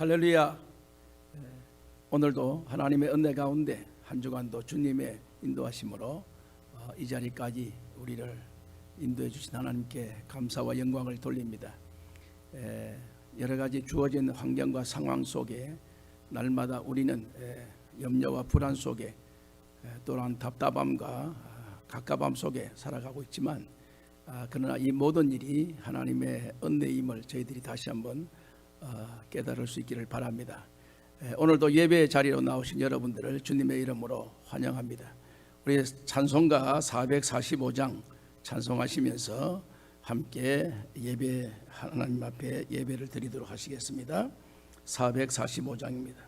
할렐루야. 오늘도 하나님의 은혜 가운데 한 주간도 주님의 인도하심으로 이 자리까지 우리를 인도해 주신 하나님께 감사와 영광을 돌립니다. 여러 가지 주어진 환경과 상황 속에 날마다 우리는 염려와 불안 속에 또한 답답함과 갑갑함 속에 살아가고 있지만 그러나 이 모든 일이 하나님의 은혜임을 저희들이 다시 한번 깨달을 수 있기를 바랍니다. 오늘도 예배 자리로 나오신 여러분들을 주님의 이름으로 환영합니다. 우리 찬송가 445장 찬송하시면서 함께 예배 하나님 앞에 예배를 드리도록 하시겠습니다. 445장입니다.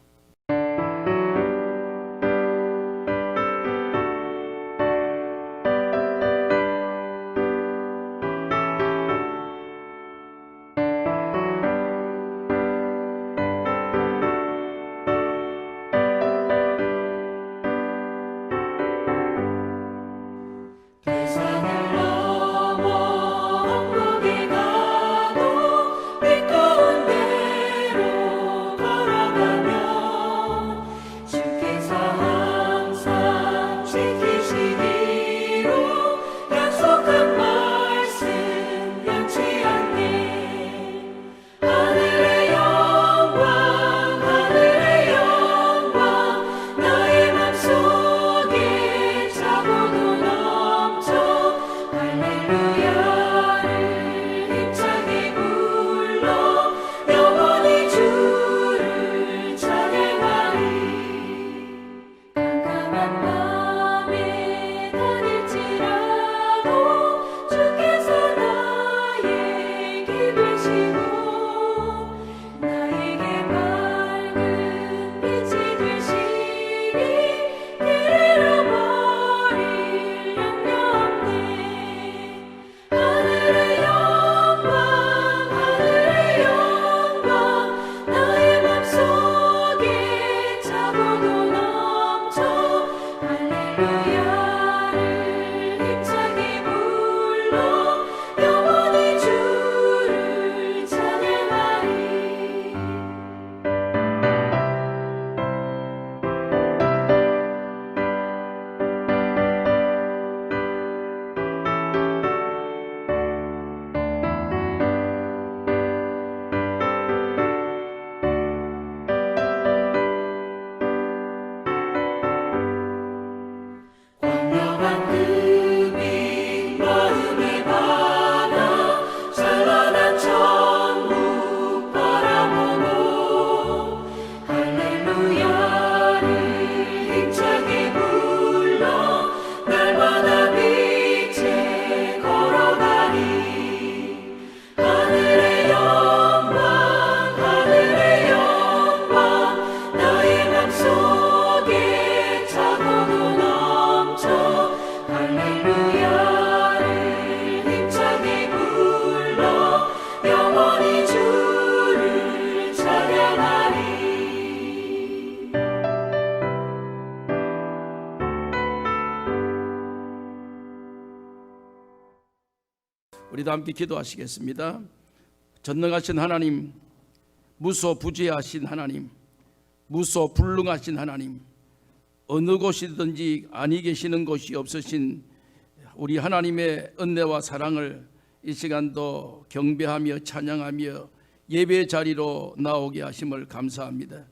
우리도 함께 기도하시겠습니다. 전능하신 하나님, 무소부재하신 하나님, 무소불능하신 하나님, 어느 곳이든지 아니 계시는 곳이 없으신 우리 하나님의 은혜와 사랑을 이 시간도 경배하며 찬양하며 예배 자리로 나오게 하심을 감사합니다.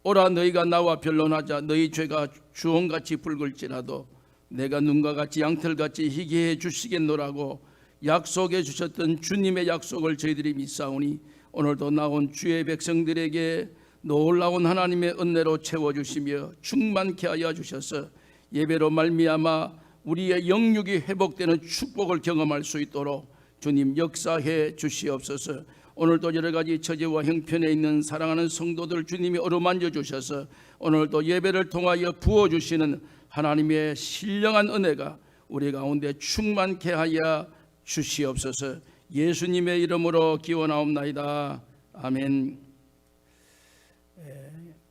오라 너희가 나와 변론하자. 너희 죄가 주홍같이 붉을지라도 내가 눈과 같이 양털같이 희게 해 주시겠노라고 약속해 주셨던 주님의 약속을 저희들이 믿사오니 오늘도 나온 주의 백성들에게 놀라운 하나님의 은혜로 채워주시며 충만케 하여 주셔서 예배로 말미암아 우리의 영육이 회복되는 축복을 경험할 수 있도록 주님 역사해 주시옵소서. 오늘도 여러 가지 처지와 형편에 있는 사랑하는 성도들 주님이 어루만져 주셔서 오늘도 예배를 통하여 부어주시는 하나님의 신령한 은혜가 우리 가운데 충만케 하여 주시옵소서. 예수님의 이름으로 기원하옵나이다. 아멘.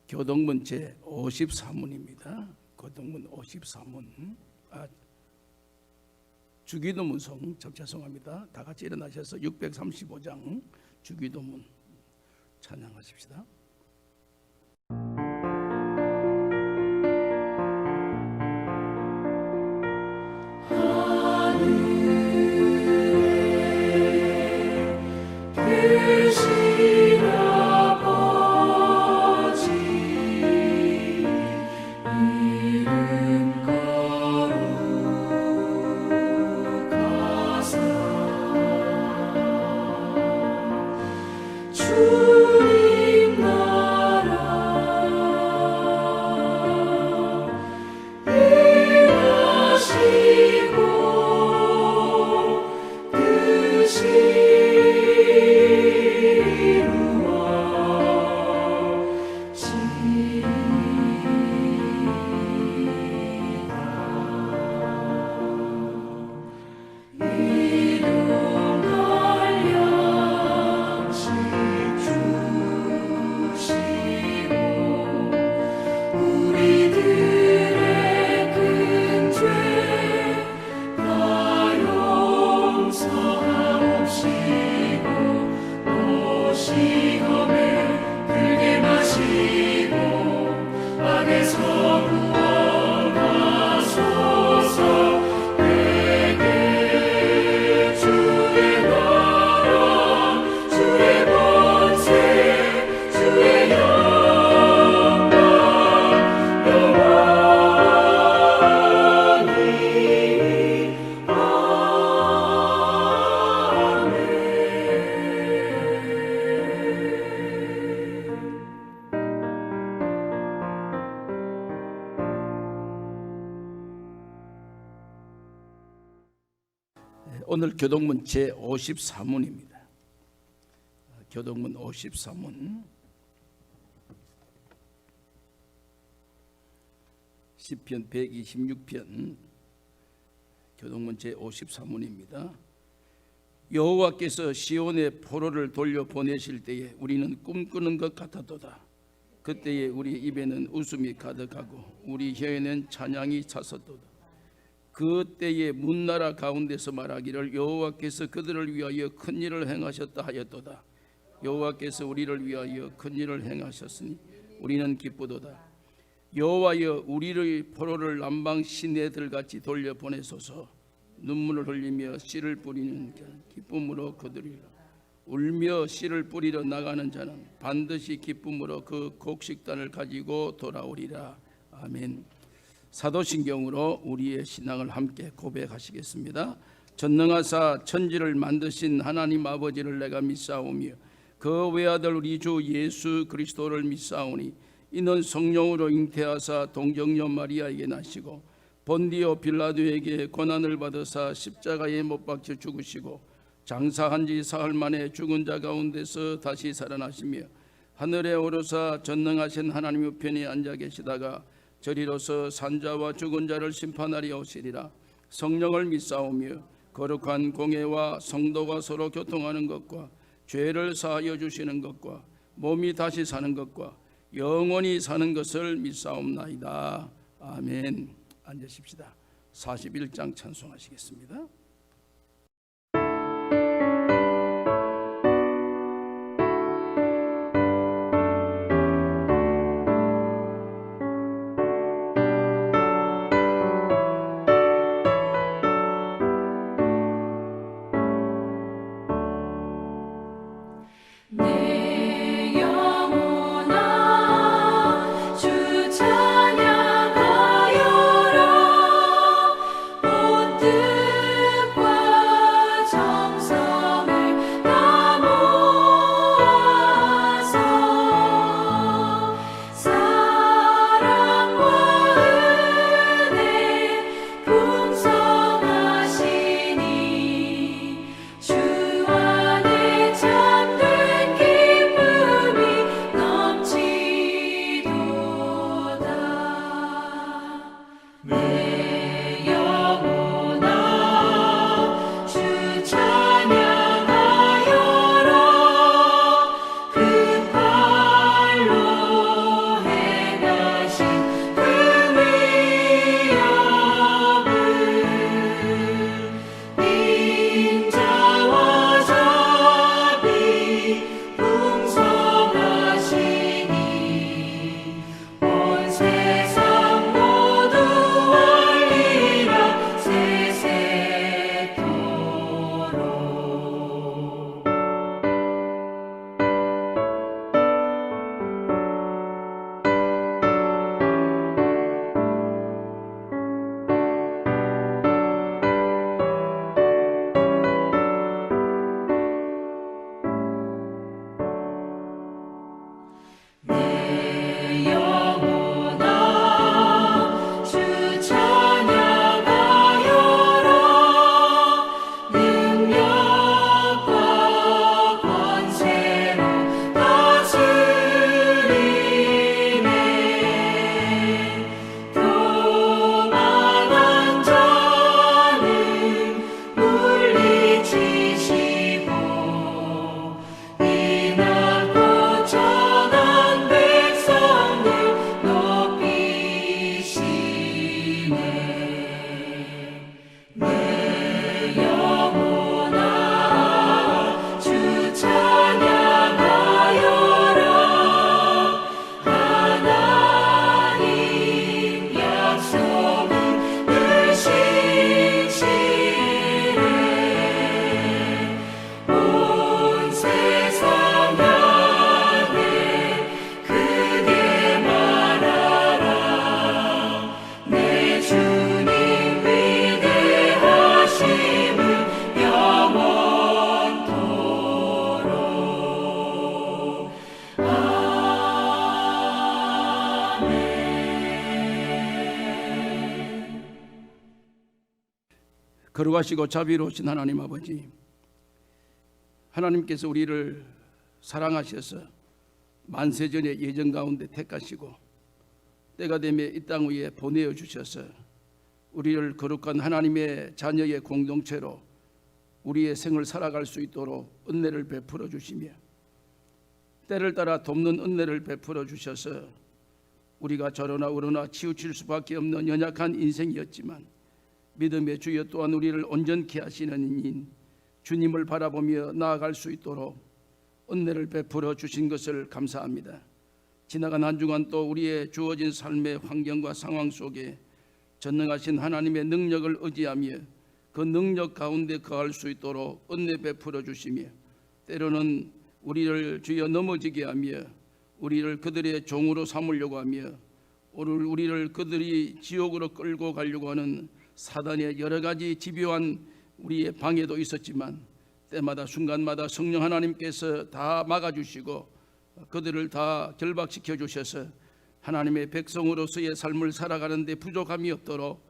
교동문 제 53문입니다. 교동문 53문. 주기도문송 죄송합니다. 다 같이 일어나셔서 635장 주기도문 찬양하십시다. 오늘 교동문 제54문입니다. 교동문 54문 시편 126편 교동문 제54문입니다. 여호와께서 시온의 포로를 돌려 보내실 때에 우리는 꿈꾸는 것 같았도다. 그때에 우리 입에는 웃음이 가득하고 우리 혀에는 찬양이 찼었도다. 그때에 문나라 가운데서 말하기를 여호와께서 그들을 위하여 큰 일을 행하셨다 하였도다. 여호와께서 우리를 위하여 큰 일을 행하셨으니 우리는 기쁘도다. 여호와여 우리의 포로를 남방 시내들같이 돌려 보내소서. 눈물을 흘리며 씨를 뿌리는 자는 기쁨으로 거두리라. 울며 씨를 뿌리러 나가는 자는 반드시 기쁨으로 그 곡식단을 가지고 돌아오리라. 아멘. 사도신경으로 우리의 신앙을 함께 고백하시겠습니다. 전능하사 천지를 만드신 하나님 아버지를 내가 믿사오며 그 외아들 우리 주 예수 그리스도를 믿사오니 이는 성령으로 잉태하사 동정녀 마리아에게 나시고 본디오 빌라도에게 고난을 받으사 십자가에 못 박혀 죽으시고 장사한 지 사흘 만에 죽은 자 가운데서 다시 살아나시며 하늘에 오르사 전능하신 하나님 우편에 앉아 계시다가 저리로서 산자와 죽은 자를 심판하리 오시리라. 성령을 믿사오며 거룩한 공회와 성도가 서로 교통하는 것과 죄를 사하여 주시는 것과 몸이 다시 사는 것과 영원히 사는 것을 믿사옵나이다. 아멘. 앉으십시다. 41장 찬송하시겠습니다. 주 찬양하여라. 거룩하시고 자비로우신 하나님 아버지, 하나님께서 우리를 사랑하셔서 만세전의 예정 가운데 택하시고 때가 되면 이 땅 위에 보내어 주셔서 우리를 거룩한 하나님의 자녀의 공동체로 우리의 생을 살아갈 수 있도록 은혜를 베풀어 주시며 때를 따라 돕는 은혜를 베풀어 주셔서 우리가 저러나 우러나 치우칠 수밖에 없는 연약한 인생이었지만 믿음의 주여 또한 우리를 온전케 하시는 이인 주님을 바라보며 나아갈 수 있도록 은혜를 베풀어 주신 것을 감사합니다. 지나간 한 주간 또 우리의 주어진 삶의 환경과 상황 속에 전능하신 하나님의 능력을 의지하며 그 능력 가운데 거할 수 있도록 은혜 베풀어 주시며 때로는 우리를 주여 넘어지게 하며 우리를 그들의 종으로 삼으려고 하며 오늘 우리를 그들이 지옥으로 끌고 가려고 하는 사단의 여러 가지 집요한 우리의 방해도 있었지만 때마다 순간마다 성령 하나님께서 다 막아주시고 그들을 다 결박시켜 주셔서 하나님의 백성으로서의 삶을 살아가는 데 부족함이 없도록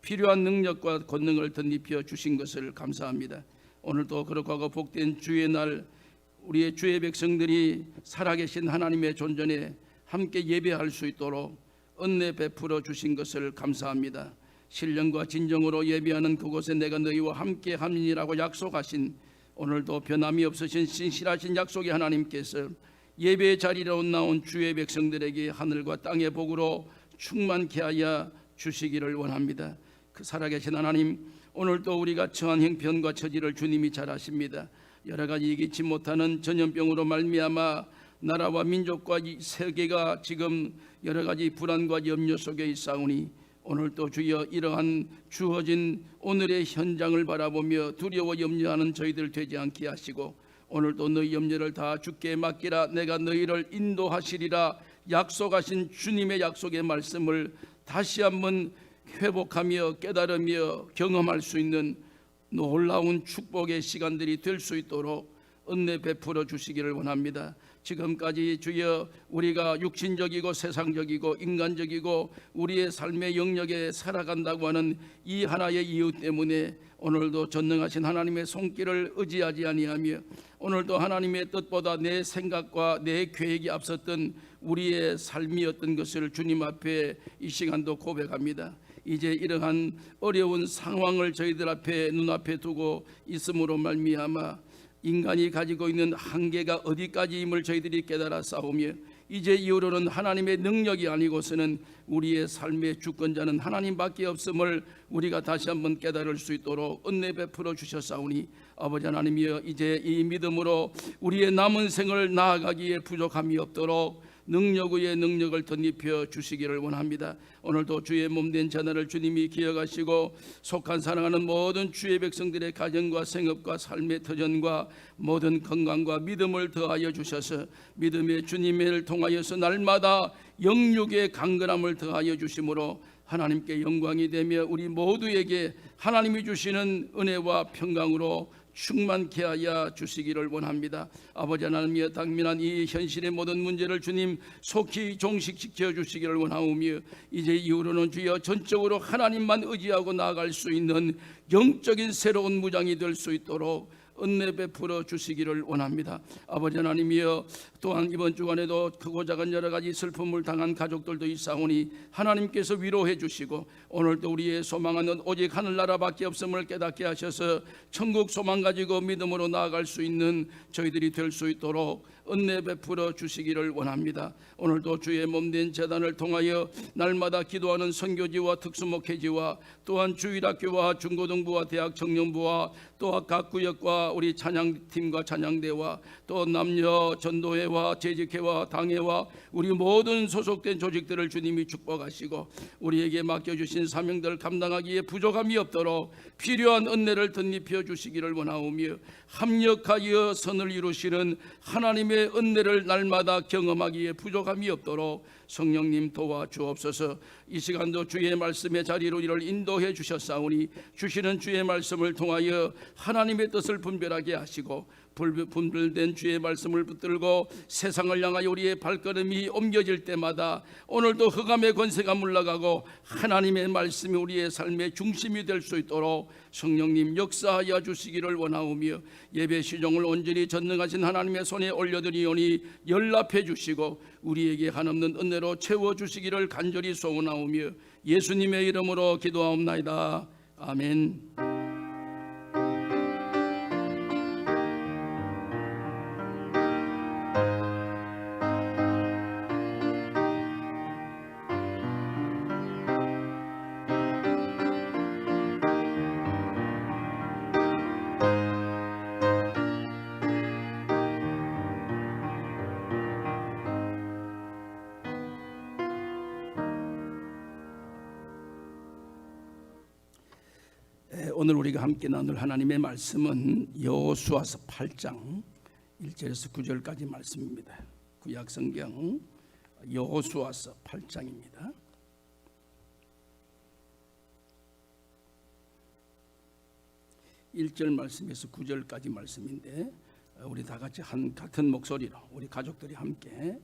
필요한 능력과 권능을 덧입혀 주신 것을 감사합니다. 오늘도 거룩하고 복된 주의 날 우리의 주의 백성들이 살아계신 하나님의 존전에 함께 예배할 수 있도록 은혜 베풀어 주신 것을 감사합니다. 신령과 진정으로 예배하는 그곳에 내가 너희와 함께 함이라고 약속하신 오늘도 변함이 없으신 신실하신 약속의 하나님께서 예배의 자리로 나온 주의 백성들에게 하늘과 땅의 복으로 충만케 하여 주시기를 원합니다. 그 살아계신 하나님, 오늘도 우리가 처한 형편과 처지를 주님이 잘 아십니다. 여러 가지 이기지 못하는 전염병으로 말미암아 나라와 민족과 이 세계가 지금 여러 가지 불안과 염려 속에 있사오니 오늘도 주여 이러한 주어진 오늘의 현장을 바라보며 두려워 염려하는 저희들 되지 않게 하시고 오늘도 너희 염려를 다 주께 맡기라 내가 너희를 인도하시리라 약속하신 주님의 약속의 말씀을 다시 한번 회복하며 깨달으며 경험할 수 있는 놀라운 축복의 시간들이 될 수 있도록 은혜 베풀어 주시기를 원합니다. 지금까지 주여 우리가 육신적이고 세상적이고 인간적이고 우리의 삶의 영역에 살아간다고 하는 이 하나의 이유 때문에 오늘도 전능하신 하나님의 손길을 의지하지 아니하며 오늘도 하나님의 뜻보다 내 생각과 내 계획이 앞섰던 우리의 삶이었던 것을 주님 앞에 이 시간도 고백합니다. 이제 이러한 어려운 상황을 저희들 앞에 눈앞에 두고 있음으로 말미암아 인간이 가지고 있는 한계가 어디까지임을 저희들이 깨달아 싸우며 이제 이후로는 하나님의 능력이 아니고서는 우리의 삶의 주권자는 하나님밖에 없음을 우리가 다시 한번 깨달을 수 있도록 은혜 베풀어 주셨사오니 아버지 하나님이여 이제 이 믿음으로 우리의 남은 생을 나아가기에 부족함이 없도록 능력 위에 능력을 덧입혀 주시기를 원합니다. 오늘도 주의 몸된 자녀를 주님이 기억하시고 속한 사랑하는 모든 주의 백성들의 가정과 생업과 삶의 터전과 모든 건강과 믿음을 더하여 주셔서 믿음의 주님을 통하여서 날마다 영육의 강건함을 더하여 주심으로 하나님께 영광이 되며 우리 모두에게 하나님이 주시는 은혜와 평강으로 충만케 하여 주시기를 원합니다. 아버지 하나님이여 당면한 이 현실의 모든 문제를 주님 속히 종식시켜 주시기를 원하오며 이제 이후로는 주여 전적으로 하나님만 의지하고 나아갈 수 있는 영적인 새로운 무장이 될 수 있도록 은혜 베풀어 주시기를 원합니다. 아버지 하나님이여 또한 이번 주간에도 크고 작은 여러 가지 슬픔을 당한 가족들도 있사오니 하나님께서 위로해 주시고 오늘도 우리의 소망은 오직 하늘나라밖에 없음을 깨닫게 하셔서 천국 소망 가지고 믿음으로 나아갈 수 있는 저희들이 될 수 있도록 은혜 베풀어 주시기를 원합니다. 오늘도 주의 몸된 재단을 통하여 날마다 기도하는 선교지와 특수목회지와 또한 주일학교와 중고등부와 대학 청년부와 또 각 구역과 우리 찬양팀과 찬양대와 또 남녀 전도회와 재직회와 당회와 우리 모든 소속된 조직들을 주님이 축복하시고 우리에게 맡겨주신 사명들을 감당하기에 부족함이 없도록 필요한 은혜를 덧입혀 주시기를 원하오며 합력하여 선을 이루시는 하나님의 은혜를 날마다 경험하기에 부족함이 없도록 성령님 도와주옵소서. 이 시간도 주의 말씀의 자리로 이를 인도해 주셨사오니 주시는 주의 말씀을 통하여 하나님의 뜻을 분별하게 하시고 분별된 주의 말씀을 붙들고 세상을 향하여 우리의 발걸음이 옮겨질 때마다 오늘도 흑암의 권세가 물러가고 하나님의 말씀이 우리의 삶의 중심이 될 수 있도록 성령님 역사하여 주시기를 원하오며, 예배 시종을 온전히 전능하신 하나님의 손에 올려드리오니 연락해 주시고 우리에게 한없는 은혜로 채워주시기를 간절히 소원하오며 예수님의 이름으로 기도하옵나이다. 아멘. 오늘 우리가 함께 나눌 하나님의 말씀은 여호수아서 8장 1절에서 9절까지 말씀입니다. 구약성경 여호수아서 8장입니다. (1절) 말씀에서 9절까지 말씀인데, 우리 다 같이 같은 목소리로 우리 가족들이 함께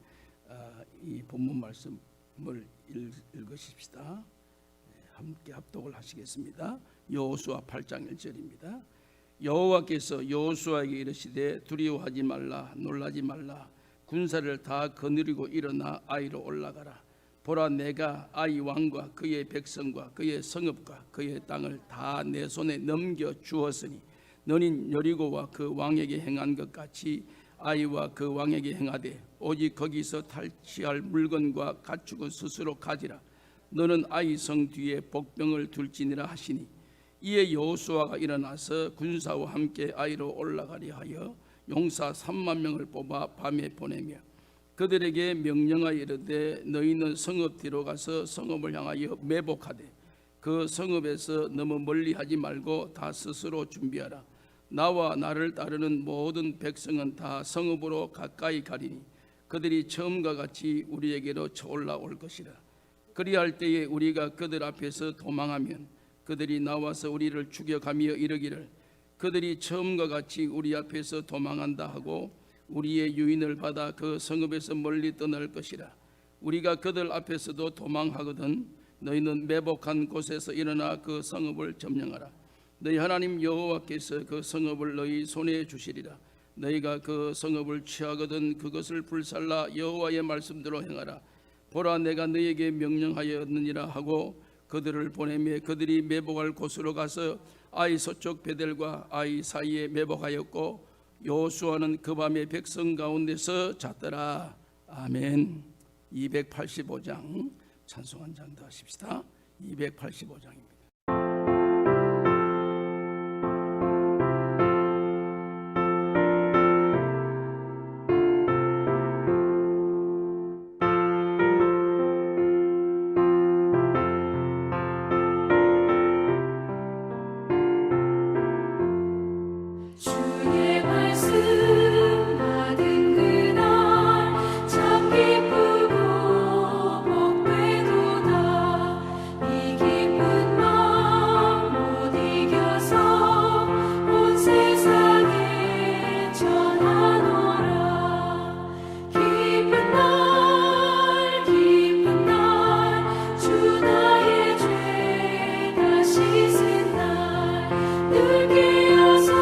이 본문 말씀을 읽으십시다. 함께 합독을 하시겠습니다. 여호수아 8장 1절입니다. 여호와께서 여호수아에게 이르시되 두려워하지 말라, 놀라지 말라. 군사를 다 거느리고 일어나 아이로 올라가라. 보라, 내가 아이 왕과 그의 백성과 그의 성읍과 그의 땅을 다 내 손에 넘겨 주었으니 너는 여리고와 그 왕에게 행한 것 같이 아이와 그 왕에게 행하되 오직 거기서 탈취할 물건과 가축은 스스로 가지라. 너는 아이 성 뒤에 복병을 둘지니라 하시니, 이에 여호수아가 일어나서 군사와 함께 아이로 올라가려 하여 용사 3만 명을 뽑아 밤에 보내며 그들에게 명령하여 이르되 너희는 성읍 뒤로 가서 성읍을 향하여 매복하되 그 성읍에서 너무 멀리 하지 말고 다 스스로 준비하라. 나와 나를 따르는 모든 백성은 다 성읍으로 가까이 가리니 그들이 처음과 같이 우리에게로 쳐올라올 것이라. 그리할 때에 우리가 그들 앞에서 도망하면 그들이 나와서 우리를 죽여가며 이르기를 그들이 처음과 같이 우리 앞에서 도망한다 하고 우리의 유인을 받아 그 성읍에서 멀리 떠날 것이라. 우리가 그들 앞에서도 도망하거든 너희는 매복한 곳에서 일어나 그 성읍을 점령하라. 너희 하나님 여호와께서 그 성읍을 너희 손에 주시리라. 너희가 그 성읍을 취하거든 그것을 불살라 여호와의 말씀대로 행하라. 보라, 내가 너희에게 명령하였느니라 하고 그들을 보내며 그들이 매복할 곳으로 가서 아이 서쪽 베델과 아이 사이에 매복하였고 여호수아는 그 밤에 백성 가운데서 잤더라. 아멘. 285장 찬송 한 장 더 하십시다. 285장입니다. 늘 깨어서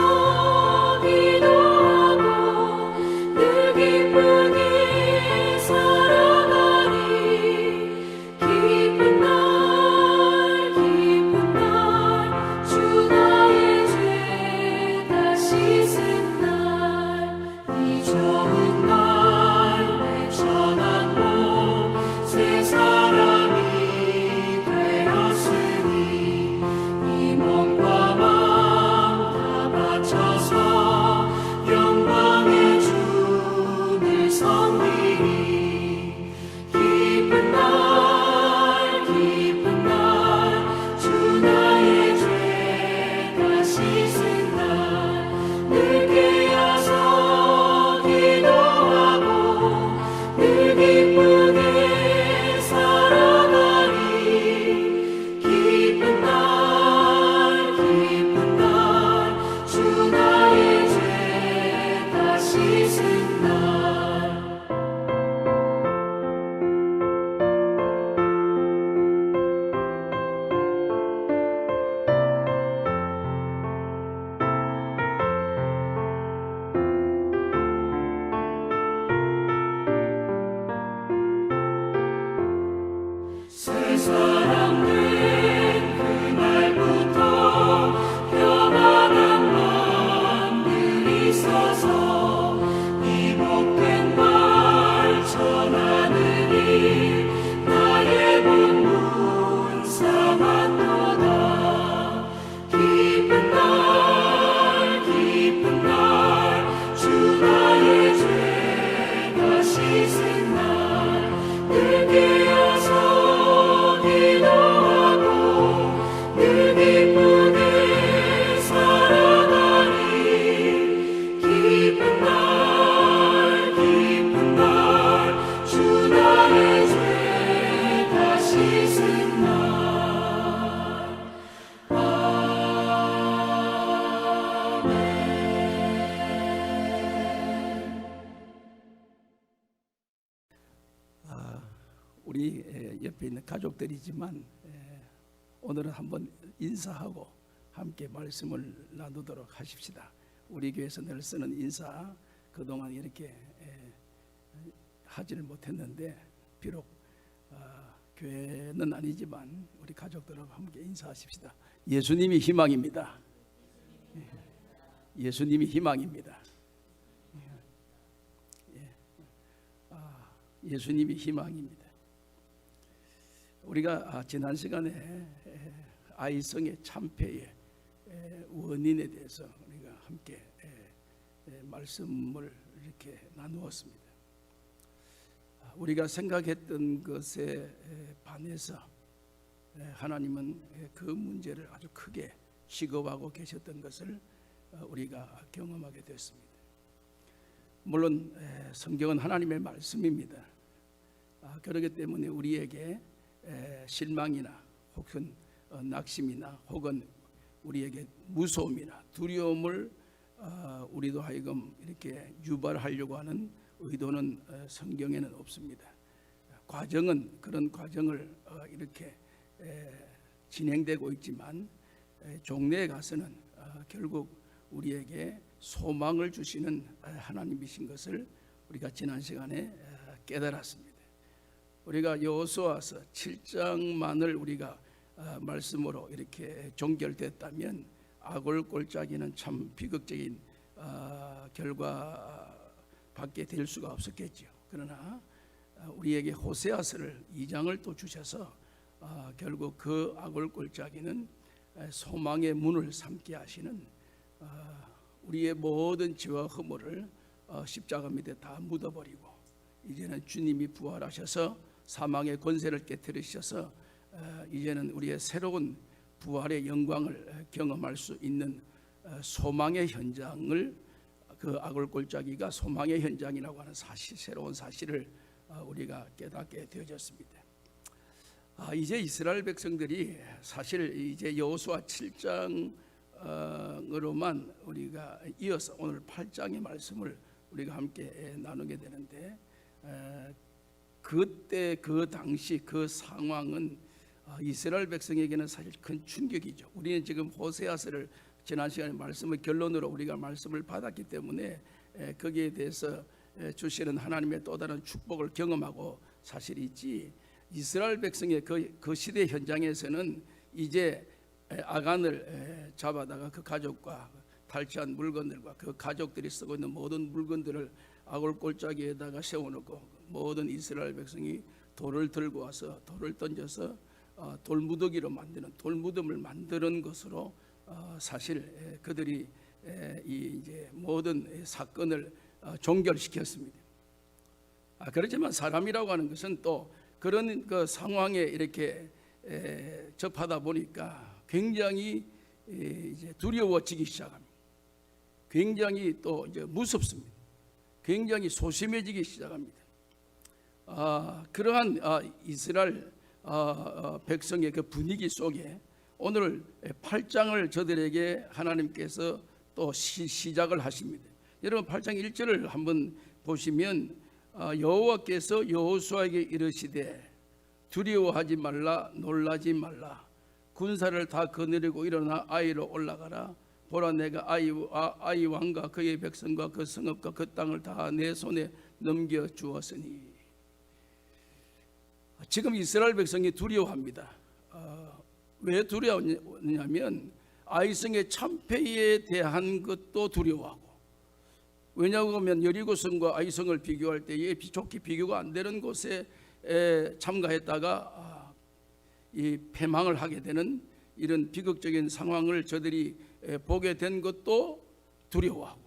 사랑된 그날부터 평안한 마음들이 있어서 이 복된 말 전하느니 나의 본문 삼았도다. 기쁜 날 주 나의 죄가 씻은 날 늘 깨어서 기도하고 늘 기쁘게 살아가리. 기쁜 날 주 나의 죄가 씻은 날. 우리 옆에 있는 가족들이지만 오늘은 한번 인사하고 함께 말씀을 나누도록 하십시다. 우리 교회에서 늘 쓰는 인사, 그동안 이렇게 하지를 못했는데 비록 교회는 아니지만 우리 가족들하고 함께 인사하십시다. 예수님이 희망입니다. 예수님이 희망입니다. 예수님이 희망입니다. 우리가 지난 시간에 아이성의 참패의 원인에 대해서 우리가 함께 말씀을 이렇게 나누었습니다. 우리가 생각했던 것에 반해서 하나님은 그 문제를 아주 크게 시급하고 계셨던 것을 우리가 경험하게 됐습니다. 물론 성경은 하나님의 말씀입니다. 그렇기 때문에 우리에게 실망이나 혹은 낙심이나 혹은 우리에게 무서움이나 두려움을 우리도 하여금 이렇게 유발하려고 하는 의도는 성경에는 없습니다. 그런 과정을 이렇게 진행되고 있지만 종래에 가서는 결국 우리에게 소망을 주시는 하나님이신 것을 우리가 지난 시간에 깨달았습니다. 우리가 여호수아서 7장만을 우리가 말씀으로 이렇게 종결됐다면 아골골짜기는 참 비극적인 결과밖에 될 수가 없었겠죠. 그러나 우리에게 호세아서를 2장을 또 주셔서 결국 그 아골골짜기는 소망의 문을 삼게 하시는 우리의 모든 죄와 허물을 십자가 밑에 다 묻어버리고 이제는 주님이 부활하셔서 사망의 권세를 깨뜨리셔서 이제는 우리의 새로운 부활의 영광을 경험할 수 있는 소망의 현장을, 그 아골골짜기가 소망의 현장이라고 하는 사실, 새로운 사실을 우리가 깨닫게 되어졌습니다. 이제 이스라엘 백성들이 사실 이제 여호수아 7장으로만 우리가 이어서 오늘 8장의 말씀을 우리가 함께 나누게 되는데, 그때 그 당시 그 상황은 이스라엘 백성에게는 사실 큰 충격이죠. 우리는 지금 호세아서를 지난 시간에 말씀의 결론으로 우리가 말씀을 받았기 때문에 거기에 대해서 주시는 하나님의 또 다른 축복을 경험하고 사실 있지, 이스라엘 백성의 그 시대 현장에서는 이제 아간을 잡아다가 그 가족과 탈취한 물건들과 그 가족들이 쓰고 있는 모든 물건들을 아골골짜기에다가 세워놓고 모든 이스라엘 백성이 돌을 들고 와서 돌을 던져서 돌무더기로 만드는, 돌무덤을 만드는 것으로 사실 그들이 이제 모든 사건을 종결시켰습니다. 그렇지만 사람이라고 하는 것은 또 그런 그 상황에 이렇게 접하다 보니까 굉장히 이제 두려워지기 시작합니다. 굉장히 또 이제 무섭습니다. 굉장히 소심해지기 시작합니다. 그러한 이스라엘 백성의 그 분위기 속에 오늘 8장을 저들에게 하나님께서 또 시작을 하십니다. 여러분 8장 1절을 한번 보시면 여호와께서 여호수아에게 이르시되 두려워하지 말라, 놀라지 말라, 군사를 다 거느리고 일어나 아이로 올라가라. 보라, 내가 아이 왕과 그의 백성과 그 성읍과 그 땅을 다 내 손에 넘겨 주었으니. 지금 이스라엘 백성이 두려워합니다. 왜 두려워하냐면 아이성의 참패에 대한 것도 두려워하고, 왜냐하면 여리고성과 아이성을 비교할 때에 좋게 비교가 안 되는 곳에 참가했다가 이 패망을 하게 되는 이런 비극적인 상황을 저들이 보게 된 것도 두려워하고,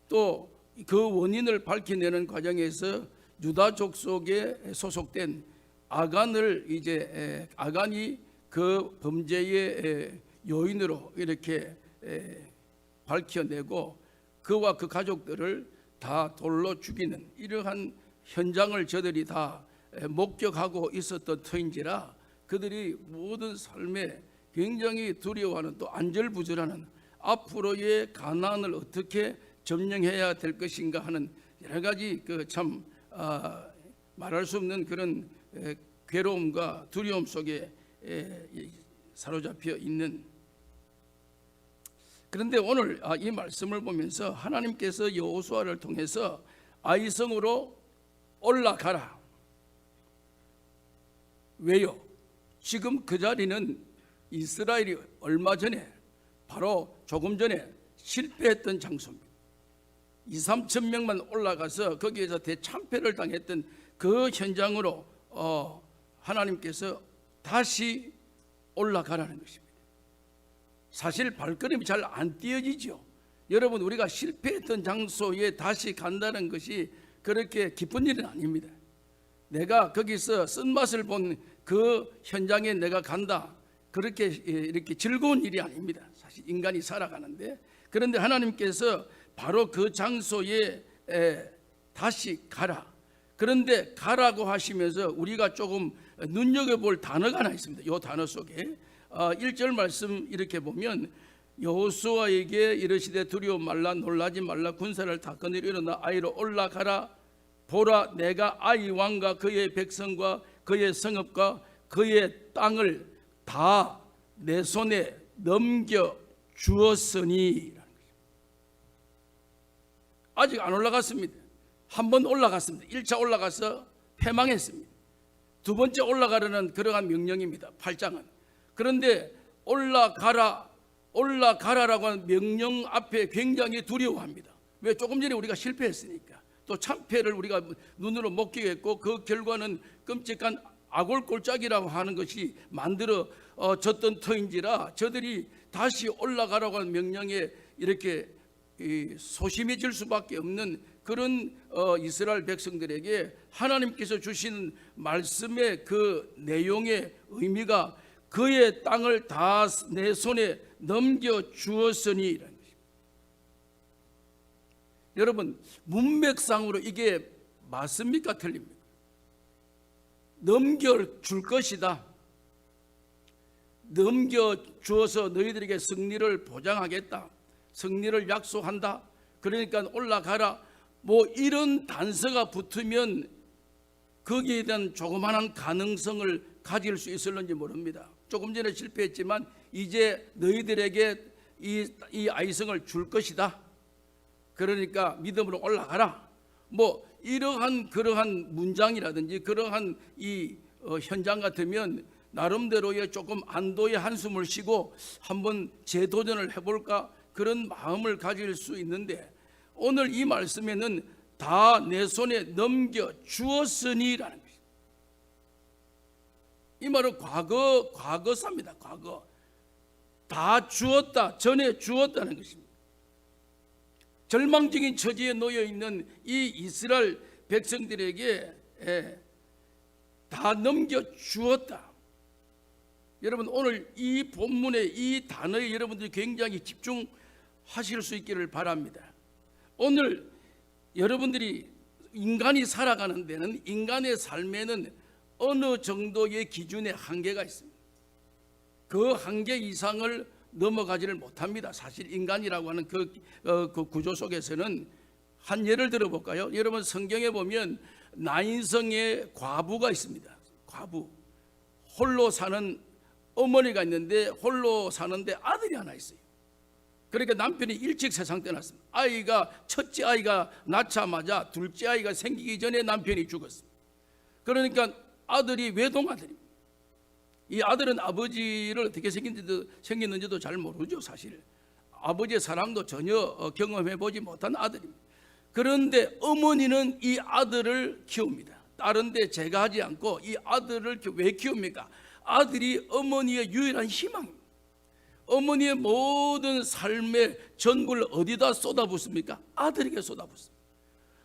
또 그 원인을 밝혀내는 과정에서 유다 족속에 소속된 아간이 그 범죄의 요인으로 이렇게 밝혀내고 그와 그 가족들을 다 돌로 죽이는 이러한 현장을 저들이 다 목격하고 있었던 터인지라 그들이 모든 삶에 굉장히 두려워하는, 또 안절부절하는, 앞으로의 가나안을 어떻게 점령해야 될 것인가 하는 여러 가지 참 말할 수 없는 그런 괴로움과 두려움 속에 사로잡혀 있는. 그런데 오늘 이 말씀을 보면서 하나님께서 여호수아를 통해서 아이성으로 올라가라. 왜요? 지금 그 자리는 이스라엘이 얼마 전에, 바로 조금 전에 실패했던 장소입니다. 2-3천 명만 올라가서 거기에서 대참패를 당했던 그 현장으로 하나님께서 다시 올라가라는 것입니다. 사실 발걸음이 잘 안 띄어지죠. 여러분, 우리가 실패했던 장소에 다시 간다는 것이 그렇게 기쁜 일은 아닙니다. 내가 거기서 쓴맛을 본 그 현장에 내가 간다, 그렇게 이렇게 즐거운 일이 아닙니다. 사실 인간이 살아가는데. 그런데 하나님께서 바로 그 장소에 다시 가라. 그런데 가라고 하시면서 우리가 조금 눈여겨볼 단어가 하나 있습니다. 이 단어 속에 1절 말씀 이렇게 보면, 여호수아에게 이르시되 두려워 말라, 놀라지 말라, 군사를 다 거느려 일어나 아이로 올라가라. 보라, 내가 아이 왕과 그의 백성과 그의 성읍과 그의 땅을 다 내 손에 넘겨 주었으니. 아직 안 올라갔습니다. 한 번 올라갔습니다. 1차 올라가서 패망했습니다. 두 번째 올라가려는 그러한 명령입니다. 8장은. 그런데 올라가라라고 하는 명령 앞에 굉장히 두려워합니다. 왜? 조금 전에 우리가 실패했으니까. 또 참패를 우리가 눈으로 목격했고, 그 결과는 끔찍한 아골골짜기라고 하는 것이 만들어졌던 터인지라 저들이 다시 올라가라고 하는 명령에 이렇게 소심해질 수밖에 없는 그런 이스라엘 백성들에게 하나님께서 주시는 말씀의 그 내용의 의미가 그의 땅을 다 내 손에 넘겨 주었으니. 여러분, 문맥상으로 이게 맞습니까? 틀립니까? 넘겨줄 것이다, 넘겨주어서 너희들에게 승리를 보장하겠다, 승리를 약속한다, 그러니까 올라가라, 뭐 이런 단서가 붙으면 거기에 대한 조그마한 가능성을 가질 수 있을는지 모릅니다. 조금 전에 실패했지만 이제 너희들에게 이 아이성을 줄 것이다, 그러니까 믿음으로 올라가라, 뭐 이러한 그러한 문장이라든지 그러한 이 현장 같으면 나름대로의 조금 안도의 한숨을 쉬고 한번 재도전을 해볼까, 그런 마음을 가질 수 있는데, 오늘 이 말씀에는 다 내 손에 넘겨 주었으니라는 것입니다. 이 말은 과거사입니다. 과거. 다 주었다, 전에 주었다는 것입니다. 절망적인 처지에 놓여 있는 이 이스라엘 백성들에게 다 넘겨 주었다. 여러분, 오늘 이 본문의 이 단어에 여러분들이 굉장히 집중하실 수 있기를 바랍니다. 오늘 여러분들이 인간이 살아가는 데는, 인간의 삶에는 어느 정도의 기준의 한계가 있습니다. 그 한계 이상을 넘어가지를 못합니다. 사실 인간이라고 하는 그 구조 속에서는. 한 예를 들어볼까요? 여러분, 성경에 보면 나인성의 과부가 있습니다. 과부, 홀로 사는 어머니가 있는데 홀로 사는데 아들이 하나 있어요. 그러니까 남편이 일찍 세상 떠났습니다. 첫째 아이가 낳자마자 둘째 아이가 생기기 전에 남편이 죽었습니다. 그러니까 아들이 외동아들입니다. 이 아들은 아버지를 어떻게 생겼는지도 잘 모르죠. 사실 아버지의 사랑도 전혀 경험해보지 못한 아들입니다. 그런데 어머니는 이 아들을 키웁니다. 다른 데 제가 하지 않고 이 아들을 왜 키웁니까? 아들이 어머니의 유일한 희망입니다. 어머니의 모든 삶의 전부를 어디다 쏟아붓습니까? 아들에게 쏟아붓습니다.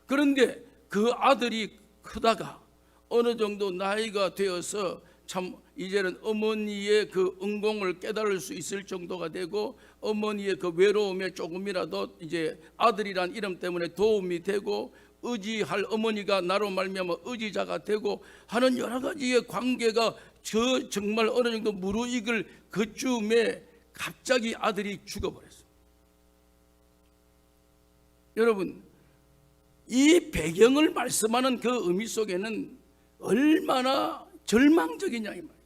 그런데 그 아들이 크다가 어느 정도 나이가 되어서 참 이제는 어머니의 그 은공을 깨달을 수 있을 정도가 되고 어머니의 그 외로움에 조금이라도 이제 아들이란 이름 때문에 도움이 되고 의지할 어머니가 나로 말미암아 의지자가 되고 하는 여러 가지의 관계가 정말 어느 정도 무르익을 그쯤에 갑자기 아들이 죽어버렸어요. 여러분, 이 배경을 말씀하는 그 의미 속에는 얼마나 절망적이냐 이 말이에요.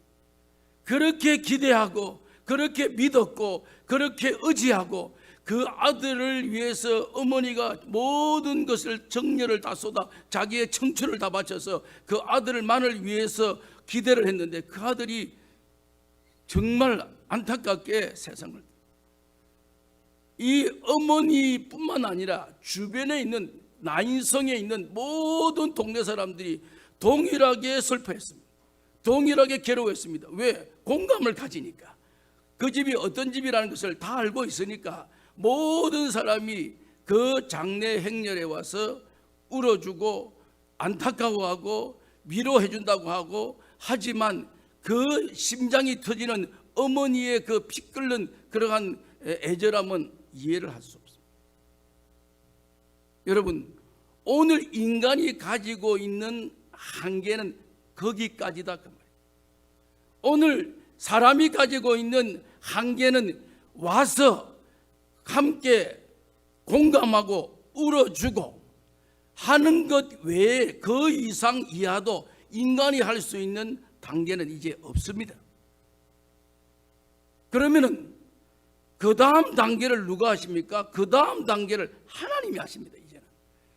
그렇게 기대하고 그렇게 믿었고 그렇게 의지하고 그 아들을 위해서 어머니가 모든 것을 정열을 다 쏟아 자기의 청춘을 다 바쳐서 그 아들만을 위해서 기대를 했는데 그 아들이 정말 안타깝게 세상을, 이 어머니뿐만 아니라 주변에 있는 나인성에 있는 모든 동네 사람들이 동일하게 슬퍼했습니다. 동일하게 괴로워했습니다. 왜? 공감을 가지니까. 그 집이 어떤 집이라는 것을 다 알고 있으니까 모든 사람이 그 장례 행렬에 와서 울어주고 안타까워하고 위로해준다고 하고, 하지만 그 심장이 터지는 어머니의 그 피 끓는 그러한 애절함은 이해를 할 수 없습니다. 여러분, 오늘 인간이 가지고 있는 한계는 거기까지다 그 말이에요. 오늘 사람이 가지고 있는 한계는 와서 함께 공감하고 울어주고 하는 것 외에 그 이상 이하도 인간이 할 수 있는 단계는 이제 없습니다. 그러면은 그 다음 단계를 누가 하십니까? 그 다음 단계를 하나님이 하십니다.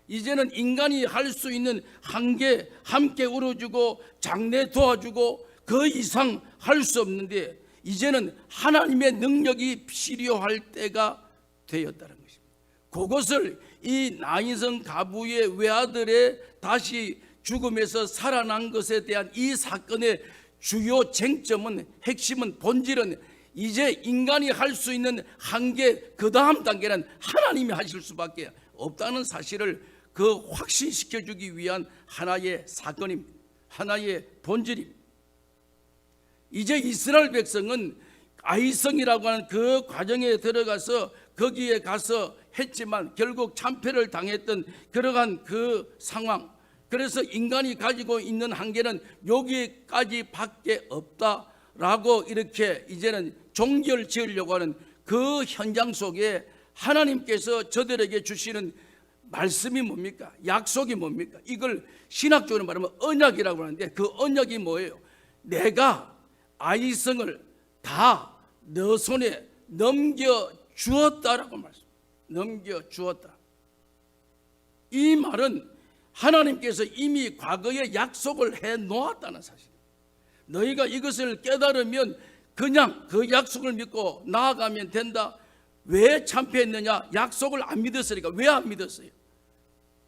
이제는 인간이 할 수 있는 한계, 함께 울어주고 장례 도와주고 그 이상 할 수 없는데 이제는 하나님의 능력이 필요할 때가 되었다는 것입니다. 그것을 이 나인성 가부의 외아들의 다시 죽음에서 살아난 것에 대한 이 사건의 주요 쟁점은, 핵심은, 본질은 이제 인간이 할 수 있는 한계, 그 다음 단계는 하나님이 하실 수밖에 없다는 사실을 그 확신시켜주기 위한 하나의 사건입니다. 하나의 본질입니다. 이제 이스라엘 백성은 아이성이라고 하는 그 과정에 들어가서 거기에 가서 했지만 결국 참패를 당했던 그러한 그 상황, 그래서 인간이 가지고 있는 한계는 여기까지 밖에 없다라고 이렇게 이제는 종결 지으려고 하는 그 현장 속에 하나님께서 저들에게 주시는 말씀이 뭡니까? 약속이 뭡니까? 이걸 신학적으로 말하면 언약이라고 하는데 그 언약이 뭐예요? 내가 아이성을 다 너 손에 넘겨주었다라고 말씀. 넘겨주었다. 이 말은 하나님께서 이미 과거에 약속을 해놓았다는 사실. 너희가 이것을 깨달으면 그냥 그 약속을 믿고 나아가면 된다. 왜 참패했느냐? 약속을 안 믿었으니까. 왜 안 믿었어요?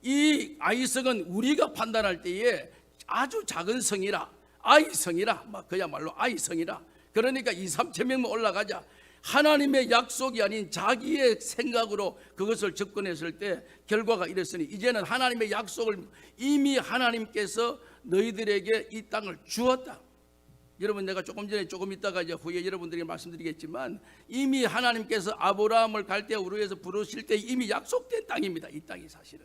이 아이성은 우리가 판단할 때에 아주 작은 성이라, 아이성이라, 그야말로 아이성이라. 그러니까 2, 3천명만 올라가자. 하나님의 약속이 아닌 자기의 생각으로 그것을 접근했을 때 결과가 이랬으니 이제는 하나님의 약속을 이미 하나님께서 너희들에게 이 땅을 주었다. 여러분, 내가 조금 있다가 이제 후에 여러분들에게 말씀드리겠지만 이미 하나님께서 아브라함을 갈대아 우르에서 부르실 때 이미 약속된 땅입니다. 이 땅이 사실은.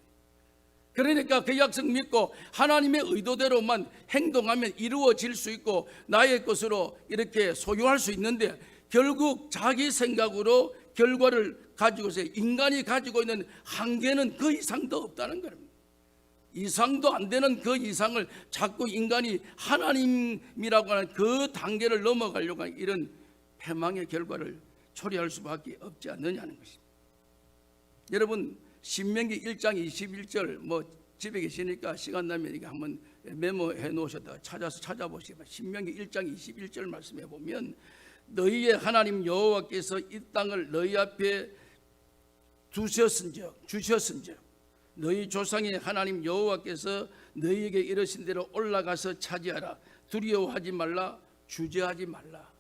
그러니까 그 약속 믿고 하나님의 의도대로만 행동하면 이루어질 수 있고 나의 것으로 이렇게 소유할 수 있는데, 결국 자기 생각으로 결과를 가지고서 인간이 가지고 있는 한계는 그 이상도 없다는 겁니다. 이상도 안 되는 그 이상을 자꾸 인간이 하나님이라고 하는 그 단계를 넘어가려고 하는 이런 패망의 결과를 초래할 수밖에 없지 않느냐는 것입니다. 여러분, 신명기 1장 21절 집에 계시니까 시간 나면 이게 한번 메모해 놓으셨다가 찾아보시면 신명기 1장 21절 말씀에 보면 너희의 하나님 여호와께서 이 땅을 너희 앞에 주셨은즉 너희 조상의 하나님 여호와께서 너희에게 이르신 대로 올라가서 차지하라. 두려워하지 말라. 주저하지 말라.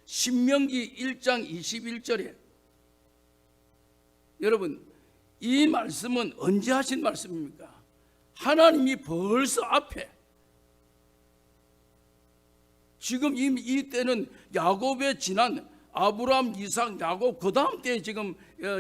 신명기 1장 21절에 여러분 이 말씀은 언제 하신 말씀입니까? 하나님이 벌써 앞에 지금 이 때는 야곱의 지난 아브라함, 이삭, 야곱 그 다음 때에 지금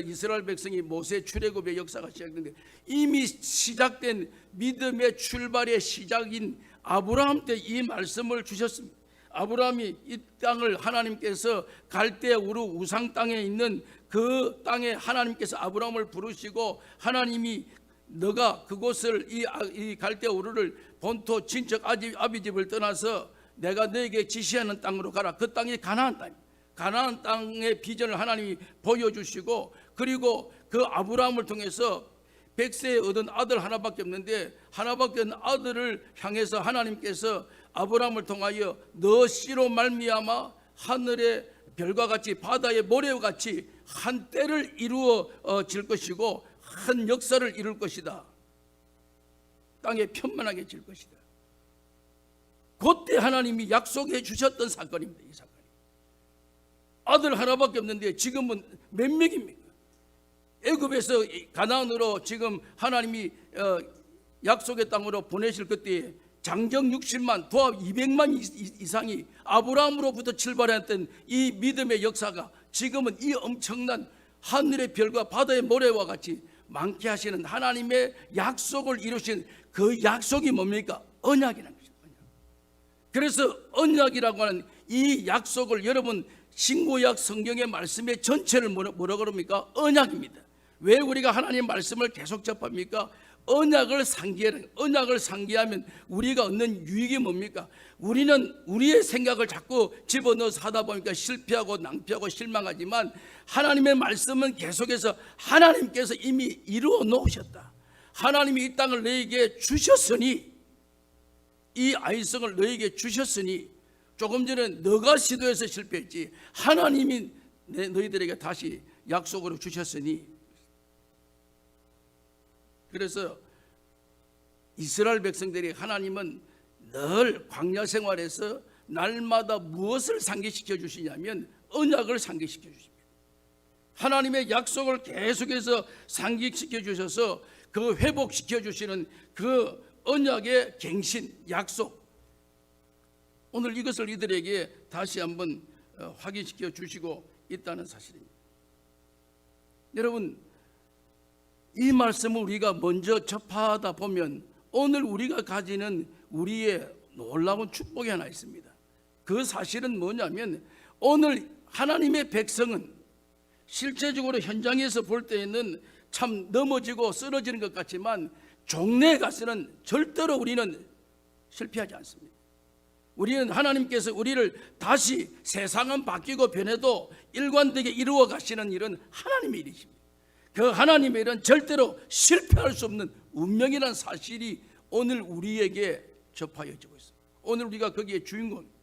이스라엘 백성이 모세 출애굽의 역사가 시작됐는데 이미 시작된 믿음의 출발의 시작인 아브라함 때 이 말씀을 주셨습니다. 아브라함이 이 땅을 하나님께서 갈대 우르 우상 땅에 있는 그 땅에 하나님께서 아브라함을 부르시고 하나님이 너가 그곳을 이 갈대 우르를 본토 친척 아비집을 떠나서 내가 너에게 지시하는 땅으로 가라. 그 땅이 가나안 땅. 가나안 땅의 비전을 하나님이 보여주시고 그리고 그 아브라함을 통해서 백세에 얻은 아들 하나밖에 없는데 하나밖에 없는 아들을 향해서 하나님께서 아브라함을 통하여 너 씨로 말미암아 하늘의 별과 같이 바다의 모래와 같이 한 때를 이루어질 것이고 한 역사를 이룰 것이다. 땅에 편만하게 질 것이다. 그때 하나님이 약속해 주셨던 사건입니다. 이 사건이 아들 하나밖에 없는데 지금은 몇 명입니까? 애굽에서 가나안으로 지금 하나님이 약속의 땅으로 보내실 그때 장정 60만 도합 200만 이상이 아브라함으로부터 출발했던 이 믿음의 역사가 지금은 이 엄청난 하늘의 별과 바다의 모래와 같이 많게 하시는 하나님의 약속을 이루신 그 약속이 뭡니까? 언약이라는 것입니다. 그래서 언약이라고 하는 이 약속을 여러분 신구약 성경의 말씀의 전체를 뭐라고 그럽니까? 언약입니다. 왜 우리가 하나님의 말씀을 계속 접합니까? 언약을 상기하면 우리가 얻는 유익이 뭡니까? 우리는 우리의 생각을 자꾸 집어넣어서 하다 보니까 실패하고 낭패하고 실망하지만 하나님의 말씀은 계속해서 하나님께서 이미 이루어 놓으셨다. 하나님이 이 땅을 너에게 주셨으니 이 아이성을 너에게 주셨으니 조금 전에 너가 시도해서 실패했지 하나님이 너희들에게 다시 약속으로 주셨으니 그래서 이스라엘 백성들이 하나님은 늘 광야 생활에서 날마다 무엇을 상기시켜 주시냐면 언약을 상기시켜 주십니다. 하나님의 약속을 계속해서 상기시켜 주셔서 그 회복시켜 주시는 그 언약의 갱신, 약속 오늘 이것을 이들에게 다시 한번 확인시켜 주시고 있다는 사실입니다. 여러분 이 말씀을 우리가 먼저 접하다 보면 오늘 우리가 가지는 우리의 놀라운 축복이 하나 있습니다. 그 사실은 뭐냐면 오늘 하나님의 백성은 실제적으로 현장에서 볼 때에는 참 넘어지고 쓰러지는 것 같지만 종래에 가서는 절대로 우리는 실패하지 않습니다. 우리는 하나님께서 우리를 다시 세상은 바뀌고 변해도 일관되게 이루어 가시는 일은 하나님의 일이십니다. 그 하나님의 일은 절대로 실패할 수 없는 운명이라는 사실이 오늘 우리에게 접하여지고 있습니다. 오늘 우리가 거기에 주인공입니다.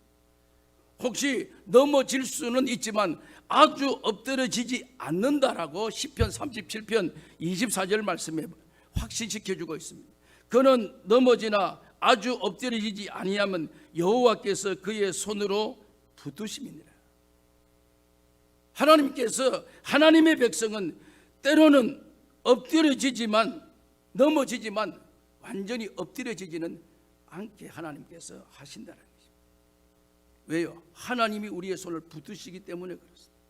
혹시 넘어질 수는 있지만 아주 엎드러지지 않는다라고 시편 37편 24절 말씀에 확신시켜주고 있습니다. 그는 넘어지나 아주 엎드러지지 아니하면 여호와께서 그의 손으로 붙드심이니라. 하나님께서 하나님의 백성은 때로는 엎드려지지만 넘어지지만 완전히 엎드려지지는 않게 하나님께서 하신다는 것입니다. 왜요? 하나님이 우리의 손을 붙드시기 때문에 그렇습니다.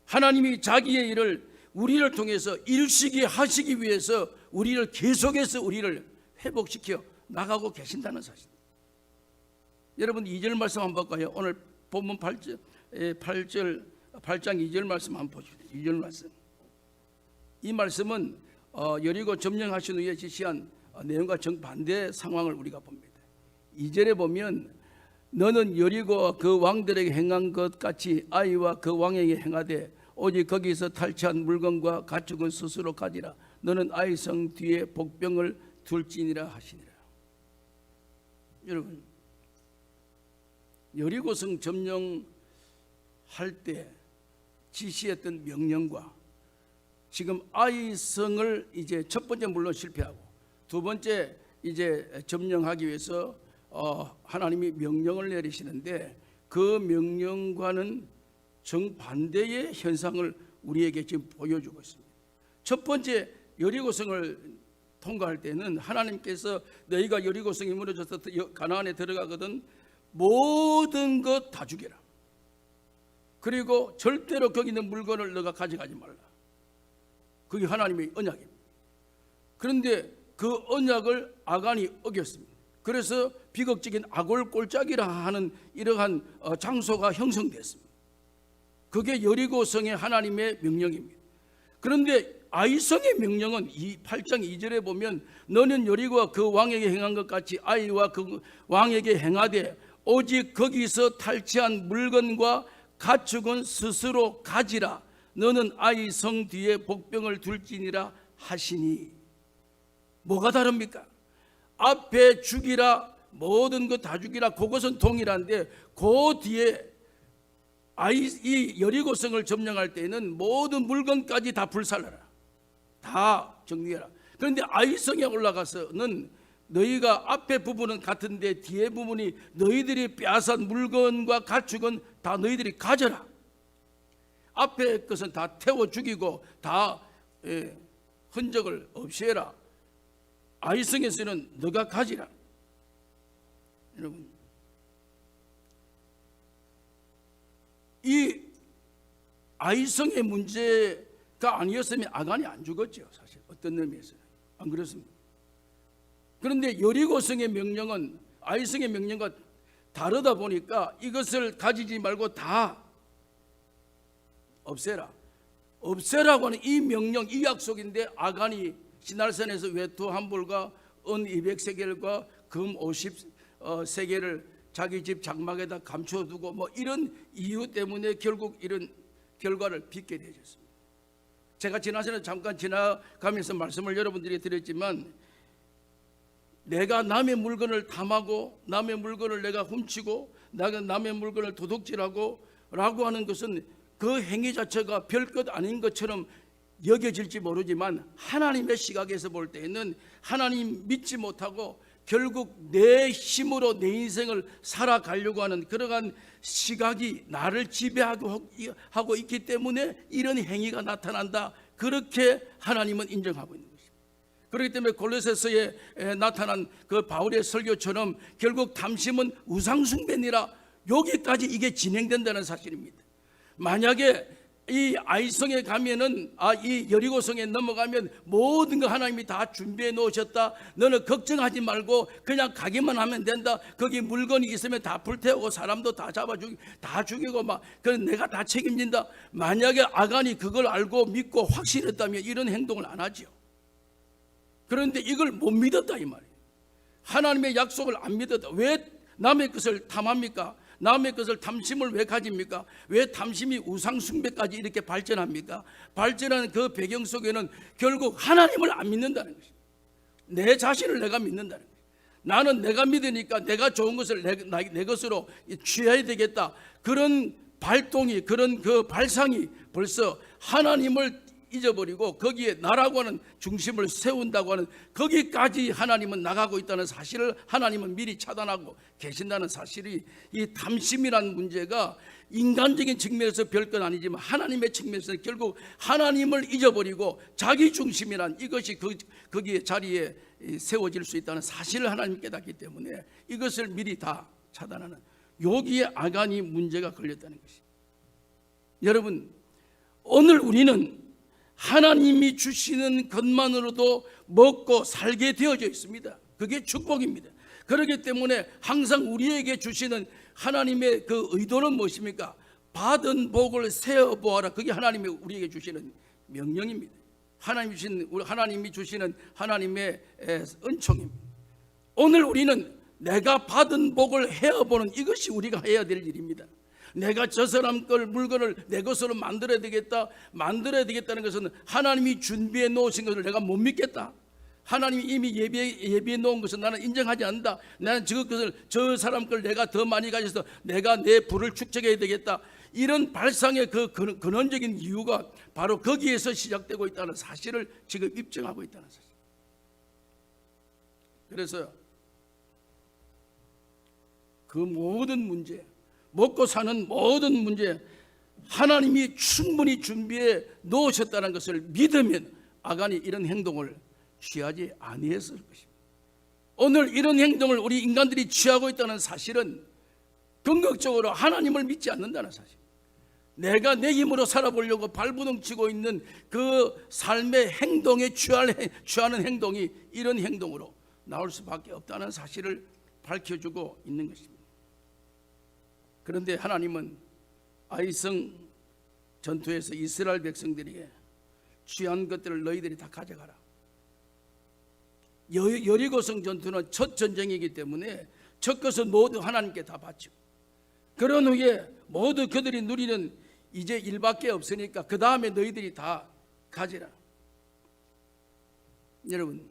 하나님이 자기의 일을 우리를 통해서 이루시기 하시기 위해서 우리를 계속해서 우리를 회복시켜 나가고 계신다는 사실입니다. 여러분 2절 말씀 한번 볼까요? 오늘 본문 8장 2절 말씀 한번 보십시오. 2절 말씀. 이 말씀은 여리고 점령하신 후에 지시한 내용과 정반대 상황을 우리가 봅니다. 2절에 보면 너는 여리고와 그 왕들에게 행한 것 같이 아이와 그 왕에게 행하되 오직 거기서 탈취한 물건과 가축은 스스로 가지라. 너는 아이 성 뒤에 복병을 둘지니라 하시니라. 여러분, 여리고성 점령할 때 지시했던 명령과 지금 아이성을 이제 첫 번째 물론 실패하고 두 번째 이제 점령하기 위해서 하나님이 명령을 내리시는데 그 명령과는 정반대의 현상을 우리에게 지금 보여주고 있습니다. 첫 번째 여리고성을 통과할 때는 하나님께서 너희가 여리고성이 무너져서 가나안에 들어가거든 모든 것 다 죽여라. 그리고 절대로 거기 있는 물건을 너가 가져가지 말라. 그게 하나님의 언약입니다. 그런데 그 언약을 아간이 어겼습니다. 그래서 비극적인 아골골짜기라 하는 이러한 장소가 형성됐습니다. 그게 여리고성의 하나님의 명령입니다. 그런데 아이성의 명령은 8장 2절에 보면 너는 여리고와 그 왕에게 행한 것 같이 아이와 그 왕에게 행하되 오직 거기서 탈취한 물건과 가축은 스스로 가지라. 너는 아이성 뒤에 복병을 둘지니라 하시니. 뭐가 다릅니까? 앞에 죽이라, 모든 것 다 죽이라, 그것은 동일한데 그 뒤에 이 여리고성을 점령할 때는 모든 물건까지 다 불살라라, 다 정리해라. 그런데 아이성에 올라가서는 너희가 앞에 부분은 같은데 뒤에 부분이 너희들이 빼앗은 물건과 가축은 다 너희들이 가져라. 앞에 것은 다 태워 죽이고 다 흔적을 없애라. 아이성에서는 너가 가지라. 여러분, 이 아이성의 문제가 아니었으면 아간이 안 죽었죠. 사실 어떤 의미에서는 안 그렇습니다. 그런데 여리고성의 명령은 아이성의 명령과 다르다 보니까 이것을 가지지 말고 다 없애라. 없애라고 하는 이 명령, 이 약속인데 아간이 시날산에서 외투 한 벌과 은 200세겔과 금 50세겔을 자기 집 장막에다 감춰두고 뭐 이런 이유 때문에 결국 이런 결과를 빚게 되었습니다. 제가 지난 시간에 잠깐 지나가면서 말씀을 여러분들이 드렸지만 내가 남의 물건을 탐하고 남의 물건을 내가 훔치고 남의 물건을 도둑질하고 라고 하는 것은 그 행위 자체가 별것 아닌 것처럼 여겨질지 모르지만 하나님의 시각에서 볼 때에는 하나님 믿지 못하고 결국 내 힘으로 내 인생을 살아가려고 하는 그러한 시각이 나를 지배하고 있기 때문에 이런 행위가 나타난다. 그렇게 하나님은 인정하고 있는 것입니다. 그렇기 때문에 골로새서에 나타난 그 바울의 설교처럼 결국 탐심은 우상숭배니라, 여기까지 이게 진행된다는 사실입니다. 만약에 이 아이성에 가면은 이 여리고성에 넘어가면 모든 거 하나님이 다 준비해 놓으셨다. 너는 걱정하지 말고 그냥 가기만 하면 된다. 거기 물건이 있으면 다 불태우고 사람도 다 다 죽이고 막 그건 내가 다 책임진다. 만약에 아간이 그걸 알고 믿고 확신했다면 이런 행동을 안 하죠. 그런데 이걸 못 믿었다 이 말이에요. 하나님의 약속을 안 믿었다. 왜 남의 것을 탐합니까? 남의 것을 탐심을 왜 가집니까? 왜 탐심이 우상숭배까지 이렇게 발전합니까? 발전하는 그 배경 속에는 결국 하나님을 안 믿는다는 것입니다. 내 자신을 내가 믿는다는 것입니다. 나는 내가 믿으니까 내가 좋은 것을 내 것으로 취해야 되겠다. 그런 발동이, 그런 그 발상이 벌써 하나님을 잊어버리고 거기에 나라고 하는 중심을 세운다고 하는 거기까지 하나님은 나가고 있다는 사실을 하나님은 미리 차단하고 계신다는 사실이, 이 탐심이라는 문제가 인간적인 측면에서 별건 아니지만 하나님의 측면에서 결국 하나님을 잊어버리고 자기 중심이란 이것이 거기에 자리에 세워질 수 있다는 사실을 하나님 깨닫기 때문에 이것을 미리 다 차단하는, 여기에 아간이 문제가 걸렸다는 것이. 여러분, 오늘 우리는 하나님이 주시는 것만으로도 먹고 살게 되어져 있습니다. 그게 축복입니다. 그렇기 때문에 항상 우리에게 주시는 하나님의 그 의도는 무엇입니까? 받은 복을 세어보아라. 그게 하나님이 우리에게 주시는 명령입니다. 하나님이 주시는 하나님의 은총입니다. 오늘 우리는 내가 받은 복을 헤어보는, 이것이 우리가 해야 될 일입니다. 내가 저 사람 걸 물건을 내 것으로 만들어야 되겠다는 것은 하나님이 준비해 놓으신 것을 내가 못 믿겠다. 하나님이 이미 예비해 놓은 것을 나는 인정하지 않는다. 나는 저 사람 걸 내가 더 많이 가져서 내가 내 부를 축적해야 되겠다. 이런 발상의 그 근원적인 이유가 바로 거기에서 시작되고 있다는 사실을 지금 입증하고 있다는 사실. 그래서 그 모든 문제, 먹고 사는 모든 문제, 하나님이 충분히 준비해 놓으셨다는 것을 믿으면 아간이 이런 행동을 취하지 아니했을 것입니다. 오늘 이런 행동을 우리 인간들이 취하고 있다는 사실은 궁극적으로 하나님을 믿지 않는다는 사실. 내가 내 힘으로 살아보려고 발부둥치고 있는 그 삶의 행동에 취하는 행동이 이런 행동으로 나올 수밖에 없다는 사실을 밝혀주고 있는 것입니다. 그런데 하나님은 아이성 전투에서 이스라엘 백성들에게 취한 것들을 너희들이 다 가져가라. 여리고성 전투는 첫 전쟁이기 때문에 첫 것은 모두 하나님께 다 바치고, 그런 후에 모두 그들이 누리는 이제 일밖에 없으니까 그 다음에 너희들이 다 가지라. 여러분,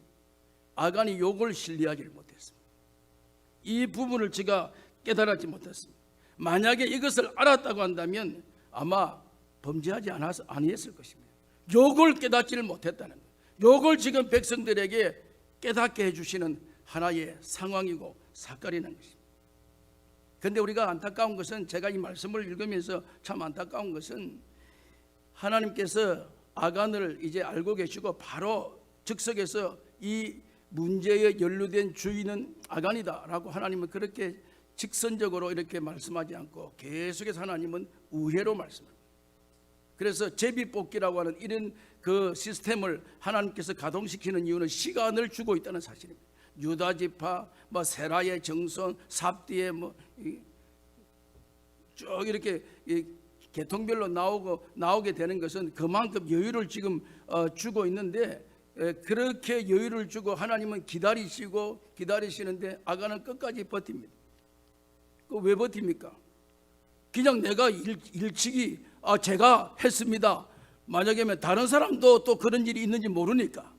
아간이 요걸 신뢰하지를 못했습니다. 이 부분을 제가 깨달았지 못했습니다. 만약에 이것을 알았다고 한다면 아마 범죄하지 아니했을 것입니다. 요걸 깨닫지를 못했다는 거예요. 요걸 지금 백성들에게 깨닫게 해주시는 하나의 상황이고 사건이라는 것입니다. 그런데 우리가 안타까운 것은, 제가 이 말씀을 읽으면서 참 안타까운 것은, 하나님께서 아간을 이제 알고 계시고 바로 즉석에서 이 문제에 연루된 주인은 아간이다라고 하나님은 그렇게 직선적으로 이렇게 말씀하지 않고 계속해서 하나님은 우회로 말씀합니다. 그래서 제비뽑기라고 하는 이런 그 시스템을 하나님께서 가동시키는 이유는 시간을 주고 있다는 사실입니다. 유다 지파, 세라의 정손, 삽디의 쭉 이렇게 계통별로 나오게 되는 것은 그만큼 여유를 지금 주고 있는데, 그렇게 여유를 주고 하나님은 기다리시는데 아간은 끝까지 버팁니다. 왜 버팁니까? 그냥 내가 일찍이 제가 했습니다. 만약에 다른 사람도 또 그런 일이 있는지 모르니까,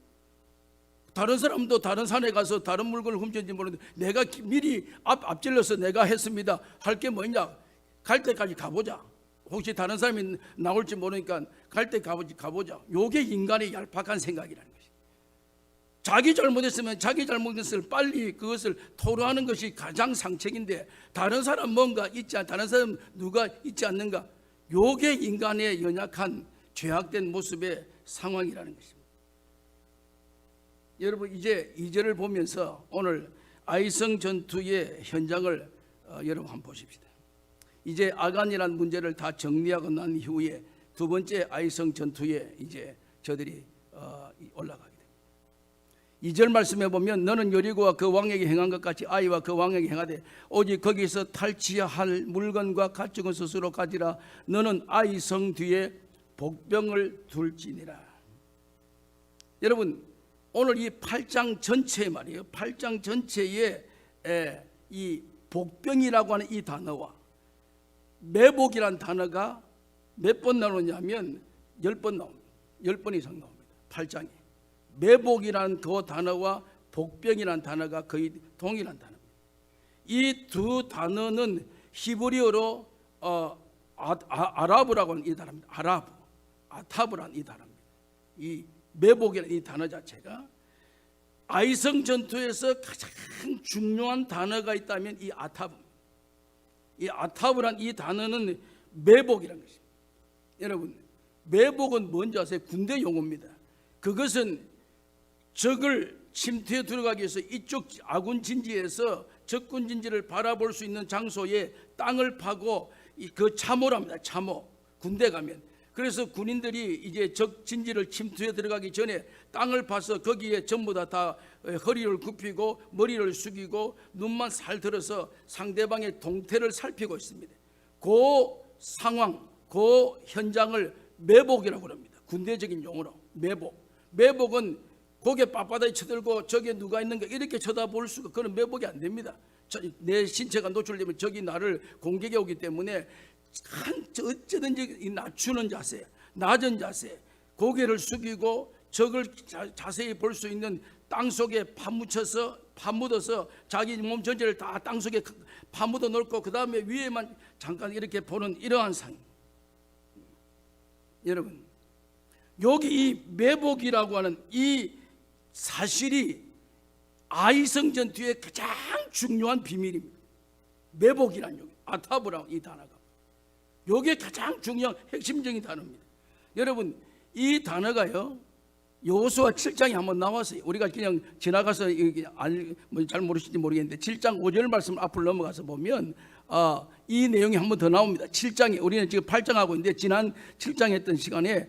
다른 사람도 다른 산에 가서 다른 물건을 훔쳤는지 모르는데 내가 미리 앞질러서 내가 했습니다. 할 게 뭐냐? 갈 때까지 가보자. 혹시 다른 사람이 나올지 모르니까 갈 때 가보자. 요게 인간의 얄팍한 생각이라는 것이. 자기 잘못했으면 자기 잘못했을 빨리 그것을 토로하는 것이 가장 상책인데, 다른 사람 뭔가 있지 않, 다른 사람 누가 있지 않는가? 요게 인간의 연약한 죄악된 모습의 상황이라는 것입니다. 여러분, 이제 2절을 보면서 오늘 아이성 전투의 현장을 여러분 한번 보십시다. 이제 아간이라는 문제를 다 정리하고 난 이후에 두 번째 아이성 전투에 이제 저들이 올라가게 됩니다. 2절 말씀해 보면, 너는 여리고와 그 왕에게 행한 것 같이 아이와 그 왕에게 행하되 오직 거기서 탈취할 물건과 가축은 스스로 가지라. 너는 아이성 뒤에 복병을 둘지니라. 여러분, 오늘 이 8장 전체에 말이에요. 8장 전체에 이 복병이라고 하는 이 단어와 매복이라는 단어가 몇 번 나오냐면 10번 나옵니다. 10번 이상 나옵니다. 8장에. 매복이라는 그 단어와 복병이라는 단어가 거의 동일한 단어입니다. 이 두 단어는 히브리어로 아라브라고 하는 이 단어입니다. 아타브라는 이 단어입니다. 이 매복이라는 이 단어 자체가, 아이성 전투에서 가장 중요한 단어가 있다면 이 아타브. 이 아타브란 이 단어는 매복이라는 것입니다. 여러분, 매복은 뭔지 아세요? 군대 용어입니다. 그것은 적을 침투해 들어가기 위해서 이쪽 아군 진지에서 적군 진지를 바라볼 수 있는 장소에 땅을 파고 그 참호랍니다. 참호. 군대 가면. 그래서 군인들이 이제 적 진지를 침투해 들어가기 전에 땅을 파서 거기에 전부 다 허리를 굽히고 머리를 숙이고 눈만 살들어서 상대방의 동태를 살피고 있습니다. 그 상황, 그 현장을 매복이라고 합니다. 군대적인 용어로 매복. 매복은 고개 빳빳하게 쳐들고 저기 누가 있는가 이렇게 쳐다볼 수가, 그런 매복이 안 됩니다. 내 신체가 노출되면 적이 나를 공격해 오기 때문에 어쩌든지 낮추는 자세, 낮은 자세, 고개를 숙이고 적을 자세히 볼 수 있는 땅 속에 파묻어서 자기 몸 전체를 다 땅 속에 파묻어 놓고 그 다음에 위에만 잠깐 이렇게 보는 이러한 상. 여러분, 여기 이 매복이라고 하는 이 사실이 아이성 전투의 가장 중요한 비밀입니다. 매복이란 여기 아타브라고 이 단어가 이게 가장 중요한 핵심적인 단어입니다. 여러분, 이 단어가요 여호수아 7장에 한번 나왔어요. 우리가 그냥 지나가서 잘 모르실지 모르겠는데 7장 5절 말씀 앞으로 넘어가서 보면 이 내용이 한번 더 나옵니다. 7장에 우리는 지금 8장 하고 있는데 지난 7장 했던 시간에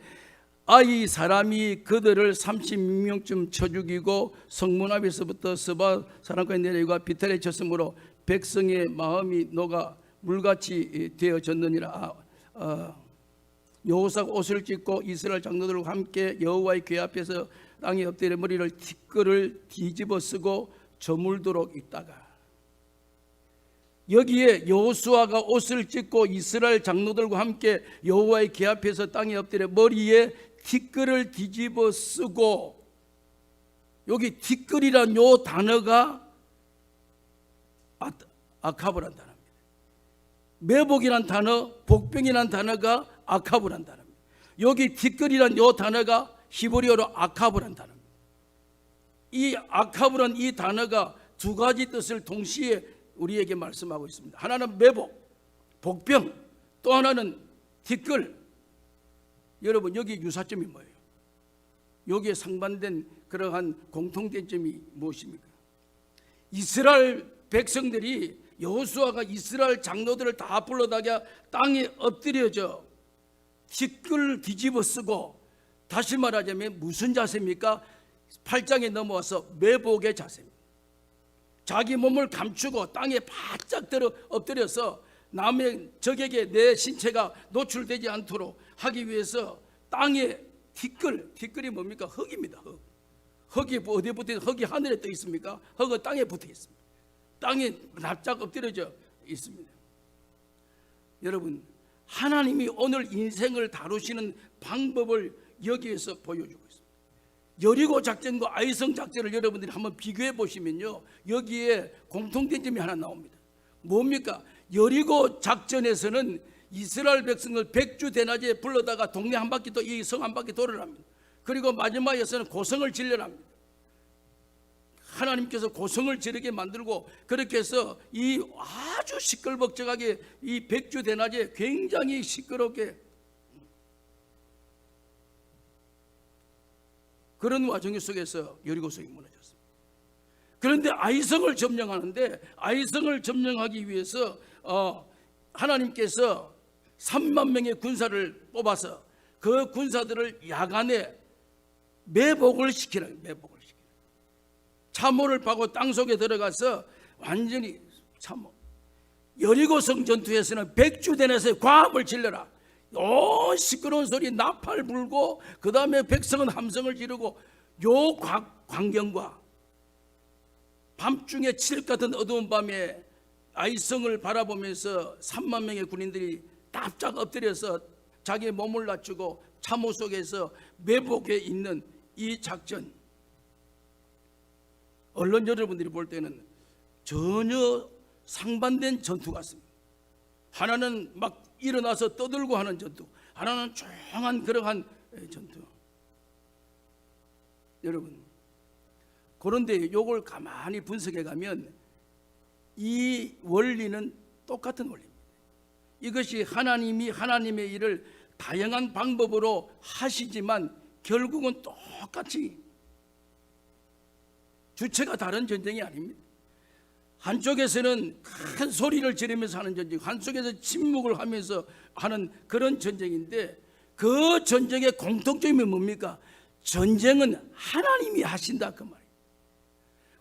이 사람이 그들을 36명쯤 쳐 죽이고 성문 앞에서부터 스바 사람까지 내려가 비탈에 쳤으므로 백성의 마음이 녹아 물같이 되어졌느니라. 여호수아가 옷을 찢고 이스라엘 장로들과 함께 여호와의 궤 앞에서 땅에 엎드려 머리를 티끌을 뒤집어 쓰고 저물도록 있다가, 여기에 여호수아가 옷을 찢고 이스라엘 장로들과 함께 여호와의 궤 앞에서 땅에 엎드려 머리에 티끌을 뒤집어 쓰고, 여기 티끌이란 요 단어가 아카브란 단어입니다. 매복이란 단어, 복병이란 단어가 아카브란 단어입니다. 여기 티끌이란 요 단어가 히브리어로 아카브란 단어입니다. 이 아카브란 이 단어가 두 가지 뜻을 동시에 우리에게 말씀하고 있습니다. 하나는 매복, 복병, 또 하나는 티끌. 여러분, 여기 유사점이 뭐예요? 여기에 상반된 그러한 공통된 점이 무엇입니까? 이스라엘 백성들이 여호수아가 이스라엘 장로들을 다 불러다가 땅에 엎드려져 티끌 뒤집어 쓰고, 다시 말하자면 무슨 자세입니까? 8장에 넘어와서 매복의 자세입니다. 자기 몸을 감추고 땅에 바짝 엎드려서 남의 적에게 내 신체가 노출되지 않도록 하기 위해서 땅에 티끌이 뭡니까? 흙입니다. 흙이 어디에 붙어 있습니까? 흙이 하늘에 떠 있습니까? 흙은 땅에 붙어 있습니다. 땅에 납작 엎드려져 있습니다. 여러분, 하나님이 오늘 인생을 다루시는 방법을 여기에서 보여주고 있습니다. 여리고 작전과 아이성 작전을 여러분들이 한번 비교해 보시면요, 여기에 공통된 점이 하나 나옵니다. 뭡니까? 여리고 작전에서는 이스라엘 백성을 백주 대낮에 불러다가 동네 한 바퀴 또 이 성 한 바퀴 돌으랍니다. 그리고 마지막에서는 고성을 지르랍니다. 하나님께서 고성을 지르게 만들고, 그렇게 해서 이 아주 시끌벅적하게 이 백주 대낮에 굉장히 시끄럽게, 그런 와중 속에서 여리고성이 무너졌습니다. 그런데 아이성을 점령하는데, 아이성을 점령하기 위해서 하나님께서 3만 명의 군사를 뽑아서 그 군사들을 야간에 매복을 시키라. 참호를 파고 땅 속에 들어가서 완전히 참호. 여리고성 전투에서는 백주대낮에 과음을 질러라. 시끄러운 소리 나팔 불고, 그 다음에 백성은 함성을 지르고, 요 광경과 밤중에 칠흑 같은 어두운 밤에 아이성을 바라보면서 3만 명의 군인들이 납작 엎드려서 자기의 몸을 낮추고 참호 속에서 매복에 있는 이 작전, 언론 여러분들이 볼 때는 전혀 상반된 전투 같습니다. 하나는 막 일어나서 떠들고 하는 전투, 하나는 조용한 그러한 전투. 여러분, 그런데 이걸 가만히 분석해 가면 이 원리는 똑같은 원리입니다. 이것이 하나님이 하나님의 일을 다양한 방법으로 하시지만 결국은 똑같이 주체가 다른 전쟁이 아닙니다. 한쪽에서는 큰 소리를 지르면서 하는 전쟁, 한쪽에서 침묵을 하면서 하는 그런 전쟁인데, 그 전쟁의 공통점이 뭡니까? 전쟁은 하나님이 하신다, 그 말이에요.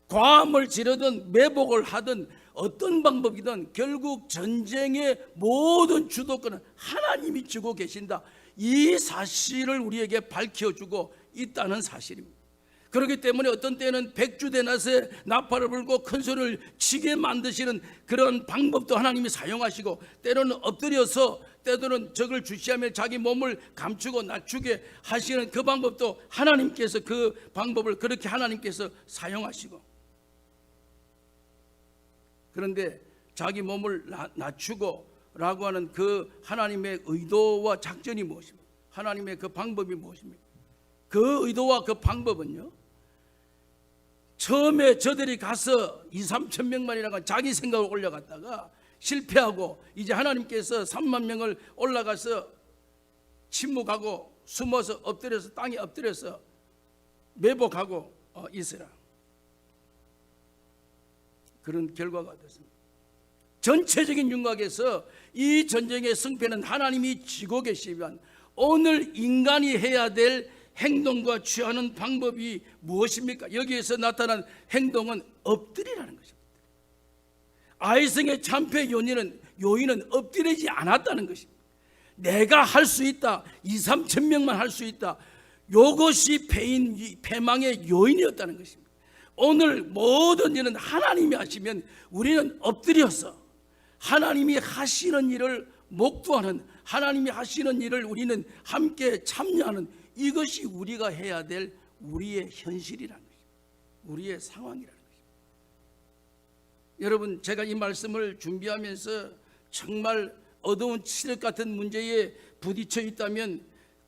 과음을 지르든 매복을 하든 어떤 방법이든 결국 전쟁의 모든 주도권은 하나님이 쥐고 계신다, 이 사실을 우리에게 밝혀주고 있다는 사실입니다. 그렇기 때문에 어떤 때는 백주대낮에 나팔을 불고 큰 소리를 치게 만드시는 그런 방법도 하나님이 사용하시고, 때로는 엎드려서 때로는 적을 주시하며 자기 몸을 감추고 낮추게 하시는 그 방법도 하나님께서, 그 방법을 그렇게 하나님께서 사용하시고, 그런데 자기 몸을 낮추고 라고 하는 그 하나님의 의도와 작전이 무엇입니까? 하나님의 그 방법이 무엇입니까? 그 의도와 그 방법은요, 처음에 저들이 가서 2-3천 명만이라고 자기 생각을 올려갔다가 실패하고, 이제 하나님께서 3만 명을 올라가서 침묵하고 숨어서 엎드려서 땅에 엎드려서 매복하고 있으라, 그런 결과가 됐습니다. 전체적인 윤곽에서 이 전쟁의 승패는 하나님이 쥐고 계시지만, 오늘 인간이 해야 될 행동과 취하는 방법이 무엇입니까? 여기에서 나타난 행동은 엎드리라는 것입니다. 아이성의 참패 요인은 엎드리지 않았다는 것입니다. 내가 할 수 있다, 2-3천 명만 할 수 있다, 이것이 패망의 요인이었다는 것입니다. 오늘 모든 일은 하나님이 하시면 우리는 엎드려서 하나님이 하시는 일을 목도하는, 하나님이 하시는 일을 우리는 함께 참여하는, 이것이 우리가 해야 될 우리의 현실이라는 것입니다. 우리의 상황이라는 것입니다. 여러분, 제가 이 말씀을 준비하면서 정말 어두운 칠흑 같은 문제에 부딪혀 있다면,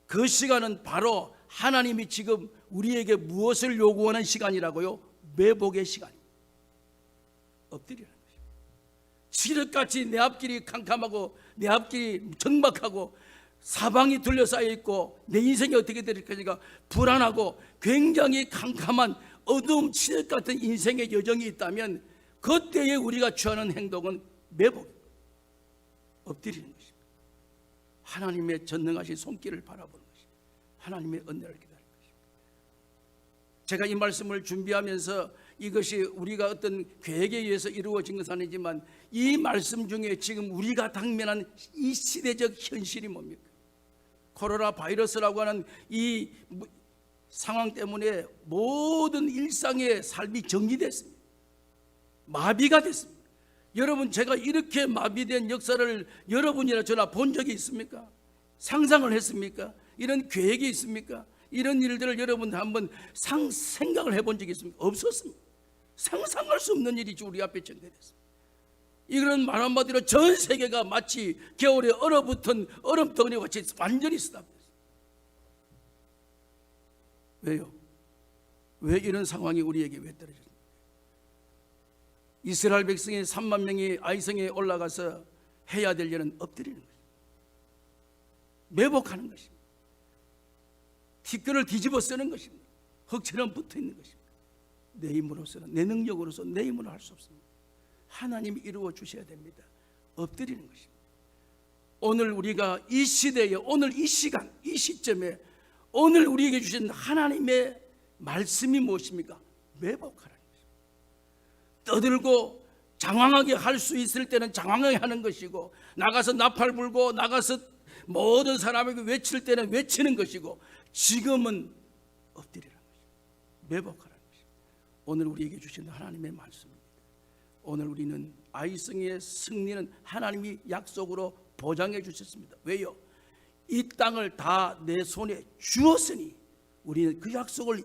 그 시간은 바로 하나님이 지금 우리에게 무엇을 요구하는 시간이라고요? 매복의 시간입니다. 엎드리라는 것입니다. 칠흑같이 내 앞길이 캄캄하고 내 앞길이 적막하고 사방이 둘러싸여 있고 내 인생이 어떻게 될 것인가 불안하고 굉장히 캄캄한 어두움 칠흑 같은 인생의 여정이 있다면, 그때에 우리가 취하는 행동은 매복, 엎드리는 것입니다. 하나님의 전능하신 손길을 바라보는 것입니다. 하나님의 은혜를 기다리는 것입니다. 제가 이 말씀을 준비하면서 이것이 우리가 어떤 계획에 의해서 이루어진 것은 아니지만, 이 말씀 중에 지금 우리가 당면한 이 시대적 현실이 뭡니까? 코로나 바이러스라고 하는 이 상황 때문에 모든 일상의 삶이 정지됐습니다. 마비가 됐습니다. 여러분, 제가 이렇게 마비된 역사를 여러분이나 저나 본 적이 있습니까? 상상을 했습니까? 이런 계획이 있습니까? 이런 일들을 여러분 한번 생각을 해본 적이 있습니까? 없었습니다. 상상할 수 없는 일이 우리 앞에 전개됐습니다. 이거는 말 한마디로 전 세계가 마치 겨울에 얼어붙은 얼음덩어리 같이 완전히 쓰다듬었습니다. 왜요? 왜 이런 상황이 우리에게 왜 떨어졌습니까? 이스라엘 백성의 3만 명이 아이성에 올라가서 해야 될 일은 엎드리는 것입니다. 매복하는 것입니다. 티끌을 뒤집어 쓰는 것입니다. 흙처럼 붙어 있는 것입니다. 내 힘으로서는, 내 능력으로서는 내 힘으로 할 수 없습니다. 하나님이 이루어 주셔야 됩니다. 엎드리는 것입니다. 오늘 우리가 이 시대에, 오늘 이 시간, 이 시점에 오늘 우리에게 주신 하나님의 말씀이 무엇입니까? 매복하라는 것입니다. 떠들고 장황하게 할 수 있을 때는 장황하게 하는 것이고, 나가서 나팔 불고 나가서 모든 사람에게 외칠 때는 외치는 것이고, 지금은 엎드리라는 것입니다. 매복하라는 것입니다. 오늘 우리에게 주신 하나님의 말씀입니다. 오늘 우리는 아이성의 승리는 하나님이 약속으로 보장해 주셨습니다. 왜요? 이 땅을 다 내 손에 주었으니 우리는 그 약속을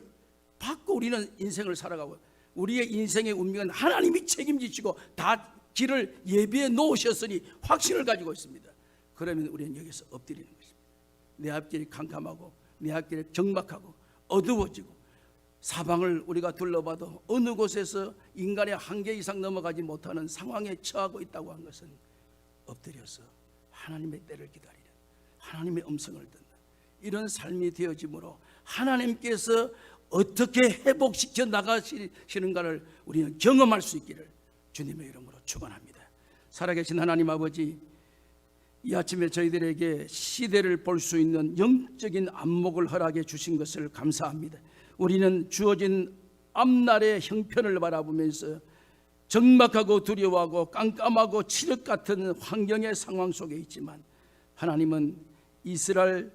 받고 우리는 인생을 살아가고, 우리의 인생의 운명은 하나님이 책임지시고 다 길을 예비해 놓으셨으니 확신을 가지고 있습니다. 그러면 우리는 여기서 엎드리는 것입니다. 내 앞길이 캄캄하고 내 앞길이 적막하고 어두워지고 사방을 우리가 둘러봐도 어느 곳에서 인간의 한계 이상 넘어가지 못하는 상황에 처하고 있다고 한 것은 엎드려서 하나님의 때를 기다리는, 하나님의 음성을 듣는 이런 삶이 되어지므로 하나님께서 어떻게 회복시켜 나가시는가를 우리는 경험할 수 있기를 주님의 이름으로 축원합니다. 살아계신 하나님 아버지, 이 아침에 저희들에게 시대를 볼 수 있는 영적인 안목을 허락해 주신 것을 감사합니다. 우리는 주어진 앞날의 형편을 바라보면서 적막하고 두려워하고 깜깜하고 칠흑 같은 환경의 상황 속에 있지만, 하나님은 이스라엘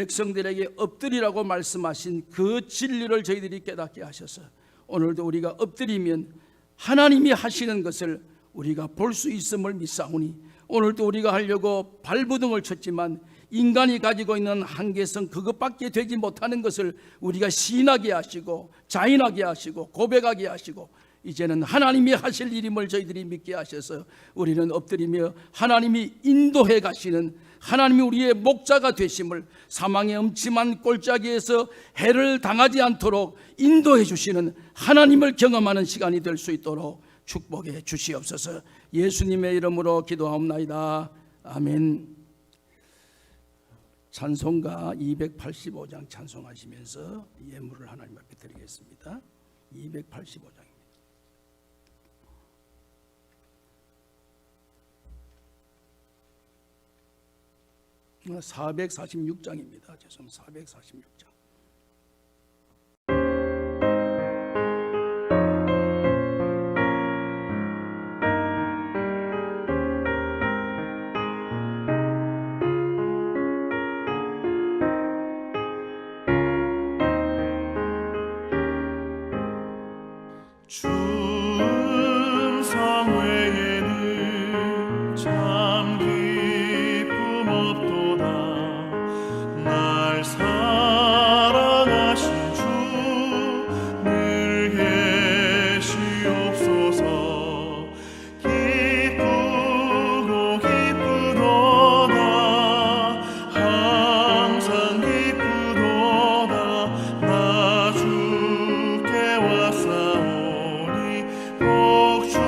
백성들에게 엎드리라고 말씀하신 그 진리를 저희들이 깨닫게 하셔서 오늘도 우리가 엎드리면 하나님이 하시는 것을 우리가 볼 수 있음을 믿사오니 오늘도 우리가 하려고 발부둥을 쳤지만 인간이 가지고 있는 한계성 그것밖에 되지 못하는 것을 우리가 시인하게 하시고 자인하게 하시고 고백하게 하시고 이제는 하나님이 하실 일임을 저희들이 믿게 하셔서 우리는 엎드리며 하나님이 인도해 가시는 하나님이 우리의 목자가 되심을 사망의 음침한 골짜기에서 해를 당하지 않도록 인도해 주시는 하나님을 경험하는 시간이 될 수 있도록 축복해 주시옵소서. 예수님의 이름으로 기도하옵나이다. 아멘. 찬송가 285장 찬송하시면서 예물을 하나님 앞에 드리겠습니다. 285장입니다. 아, 446장입니다. 죄송합니다. 446장. 충성 외에는 참 기쁨 없도다. 날 사랑하신 주 늘 계시옵소서. 기쁘고 기쁘도다. 항상 기쁘도다. 나 주께 왔사오니 복 주옵소서.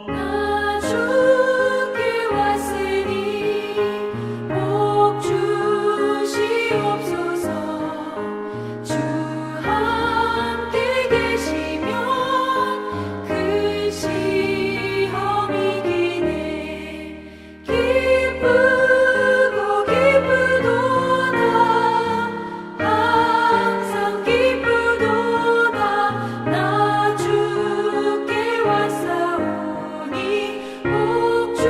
나 주께 왔으니 복 주시옵소서. 주 함께 계시면 그 시험이 기네. 기쁘고 기쁘도다. 항상 기쁘도다. 나 주께 왔사오니 복 주옵소서.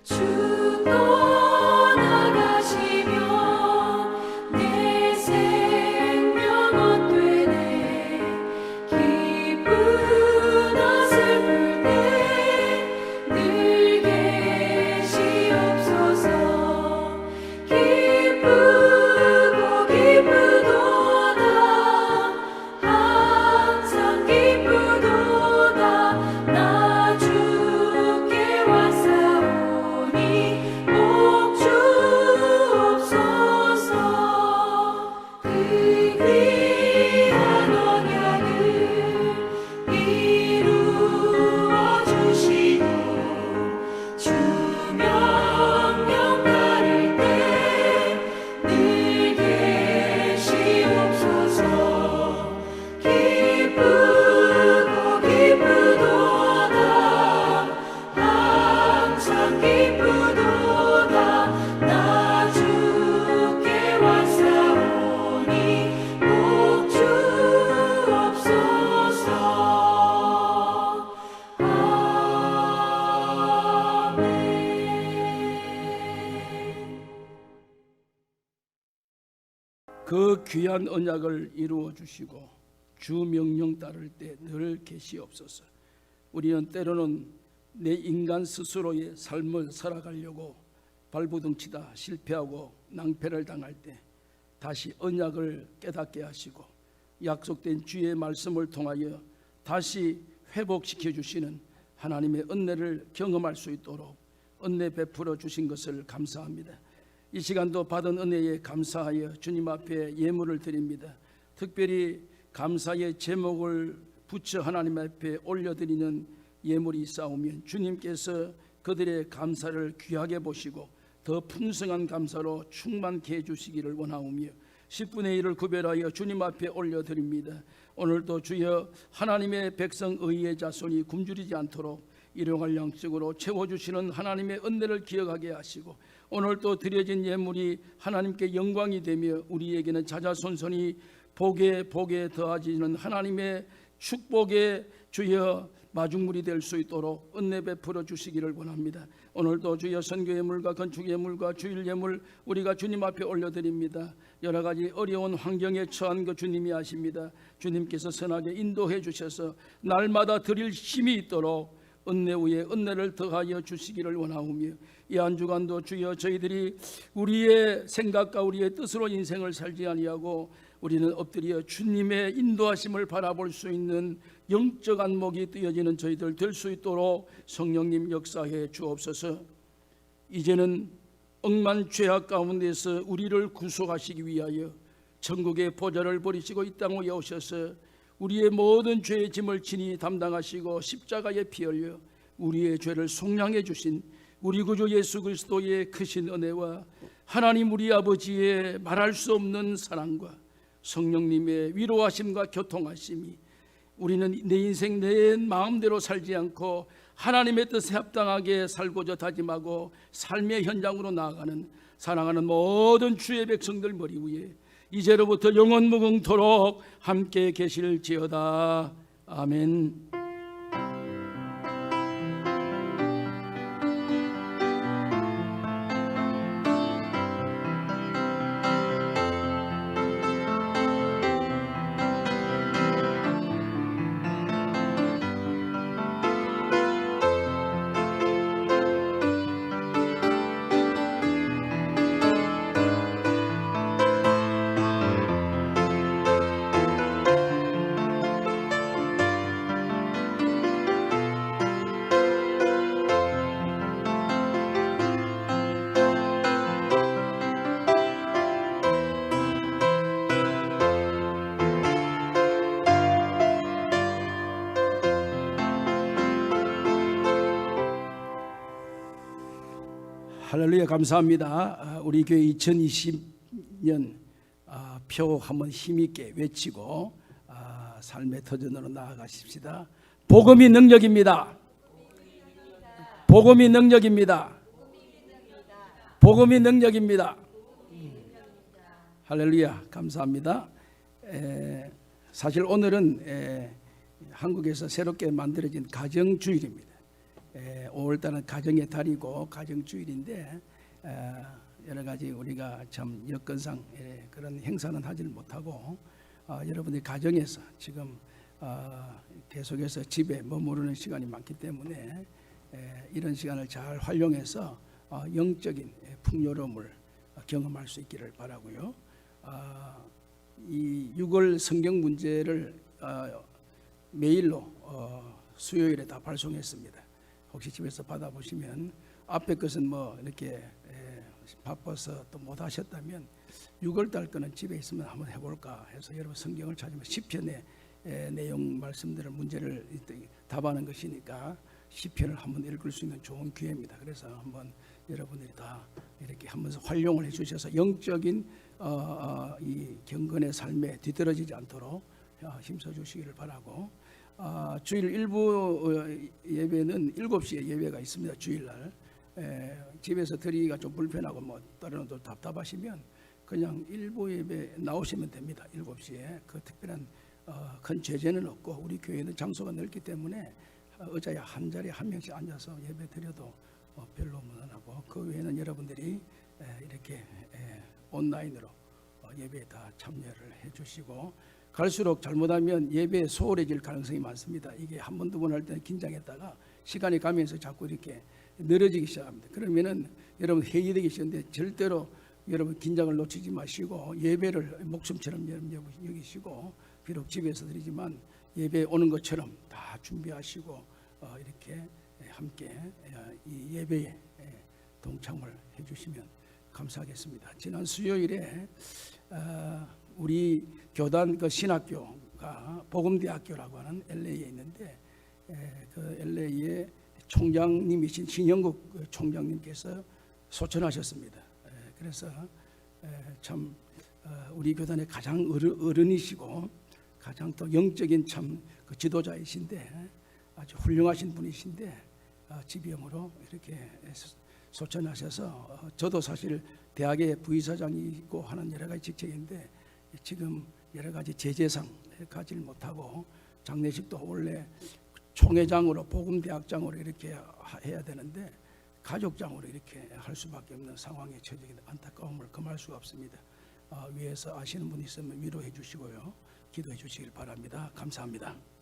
주 떠나가시면 내 생명 헛되네. 기쁘나 슬플 때 늘 계시옵소서. 기쁘고 기쁘도다. 항상 기쁘도다. 나 주께 왔사오니 복 주옵소서. 그 귀한 언약을 이루어 주시고 주 명령 따를 때 늘 계시옵소서. 기쁘고 기쁘도다. 항상 기쁘도다. 나 주께 왔사오니 복 주옵소서. 아멘. 그 귀한 언약을 이루어 주시고 주 명령 따를 때 늘 계시옵소서. 우리는 때로는 내 인간 스스로의 삶을 살아가려고 발부둥치다 실패하고 낭패를 당할 때 다시 언약을 깨닫게 하시고 약속된 주의 말씀을 통하여 다시 회복시켜 주시는 하나님의 은혜를 경험할 수 있도록 은혜 베풀어 주신 것을 감사합니다. 이 시간도 받은 은혜에 감사하여 주님 앞에 예물을 드립니다. 특별히 감사의 제목을 붙여 하나님 앞에 올려드리는 예물이 있사오면 주님께서 그들의 감사를 귀하게 보시고 더 풍성한 감사로 충만케 해주시기를 원하오며 10분의 1을 구별하여 주님 앞에 올려드립니다. 오늘도 주여 하나님의 백성 의의 자손이 굶주리지 않도록 일용할 양식으로 채워주시는 하나님의 은혜를 기억하게 하시고, 오늘 또 드려진 예물이 하나님께 영광이 되며 우리에게는 자자손손이 복에 더하지는 하나님의 축복의 주여 마중물이 될 수 있도록 은혜 베풀어 주시기를 원합니다. 오늘도 주여 선교 예물과 건축 예물과 주일 예물 우리가 주님 앞에 올려드립니다. 여러 가지 어려운 환경에 처한 것 주님이 아십니다. 주님께서 선하게 인도해 주셔서 날마다 드릴 힘이 있도록 은혜 위에 은혜를 더하여 주시기를 원하오며, 이 한 주간도 주여 저희들이 우리의 생각과 우리의 뜻으로 인생을 살지 아니하고 우리는 엎드려 주님의 인도하심을 바라볼 수 있는 영적 안목이 뜨여지는 저희들 될 수 있도록 성령님 역사해 주옵소서. 이제는 억만 죄악 가운데서 우리를 구속하시기 위하여 천국의 보좌를 버리시고 이 땅 위에 오셔서 우리의 모든 죄의 짐을 친히 담당하시고 십자가에 피 흘려 우리의 죄를 속량해 주신 우리 구주 예수 그리스도의 크신 은혜와 하나님 우리 아버지의 말할 수 없는 사랑과 성령님의 위로하심과 교통하심이, 우리는 내 인생 내 마음대로 살지 않고 하나님의 뜻에 합당하게 살고자 다짐하고 삶의 현장으로 나아가는 사랑하는 모든 주의 백성들 머리 위에 이제로부터 영원 무궁토록 함께 계실지어다. 아멘. 할렐루야, 감사합니다. 우리 교회 2020년 표 한번 힘있게 외치고 삶의 터전으로 나아가십시다. 복음이 능력입니다. 복음이 능력입니다. 복음이 능력입니다. 할렐루야, 감사합니다. 사실 오늘은 한국에서 새롭게 만들어진 가정주일입니다. 5월달은 가정의 달이고 가정주일인데 여러 가지 우리가 참 여건상 그런 행사는 하지를 못하고 여러분들이 가정에서 지금 계속해서 집에 머무르는 시간이 많기 때문에 이런 시간을 잘 활용해서 영적인 풍요로움을 경험할 수 있기를 바라고요. 이 6월 성경 문제를 메일로 수요일에 다 발송했습니다. 혹시 집에서 받아보시면 앞에 것은 뭐 이렇게 바빠서 또 못 하셨다면 6월달 거는 집에 있으면 한번 해볼까 해서 여러분 성경을 찾으면 시편의 내용 말씀들을 문제를 답하는 것이니까 시편을 한번 읽을 수 있는 좋은 기회입니다. 그래서 한번 여러분들이 다 이렇게 하면서 활용을 해주셔서 영적인 이 경건의 삶에 뒤떨어지지 않도록 힘써주시기를 바라고, 주일 일부 예배는 7시에 예배가 있습니다. 주일날 집에서 드리기가 좀 불편하고 뭐 다른 분들 답답하시면 그냥 일부 예배 나오시면 됩니다. 7시에 그 특별한 큰 제재는 없고 우리 교회는 장소가 넓기 때문에 의자에 한 자리에 한 명씩 앉아서 예배 드려도 별로 무난하고, 그 외에는 여러분들이 이렇게 온라인으로 예배에 다 참여를 해주시고, 갈수록 잘못하면 예배에 소홀해질 가능성이 많습니다. 이게 한 번, 두 번 할 때는 긴장했다가 시간이 가면서 자꾸 이렇게 늘어지기 시작합니다. 그러면은 여러분 회의되기 쉬운데 절대로 여러분 긴장을 놓치지 마시고 예배를 목숨처럼 여기시고, 비록 집에서 드리지만 예배에 오는 것처럼 다 준비하시고 이렇게 함께 이 예배에 동참을 해주시면 감사하겠습니다. 지난 수요일에 우리 교단 그 신학교가 복음대학교라고 하는 LA에 있는데 그 LA의 총장님이신 신영국 총장님께서 소천하셨습니다. 그래서 참 우리 교단의 가장 어른이시고 가장 또 영적인 참 그 지도자이신데 아주 훌륭하신 분이신데 지병으로 이렇게 소천하셔서 저도 사실 대학의 부의사장이고 하는 여러 가지 직책인데 지금 여러 가지 제재상 가지를 못하고 장례식도 원래 총회장으로 복음대학장으로 이렇게 해야 되는데 가족장으로 이렇게 할 수밖에 없는 상황에 처지게 안타까움을 금할 수가 없습니다. 위에서 아시는 분이 있으면 위로해 주시고요, 기도해 주시길 바랍니다. 감사합니다.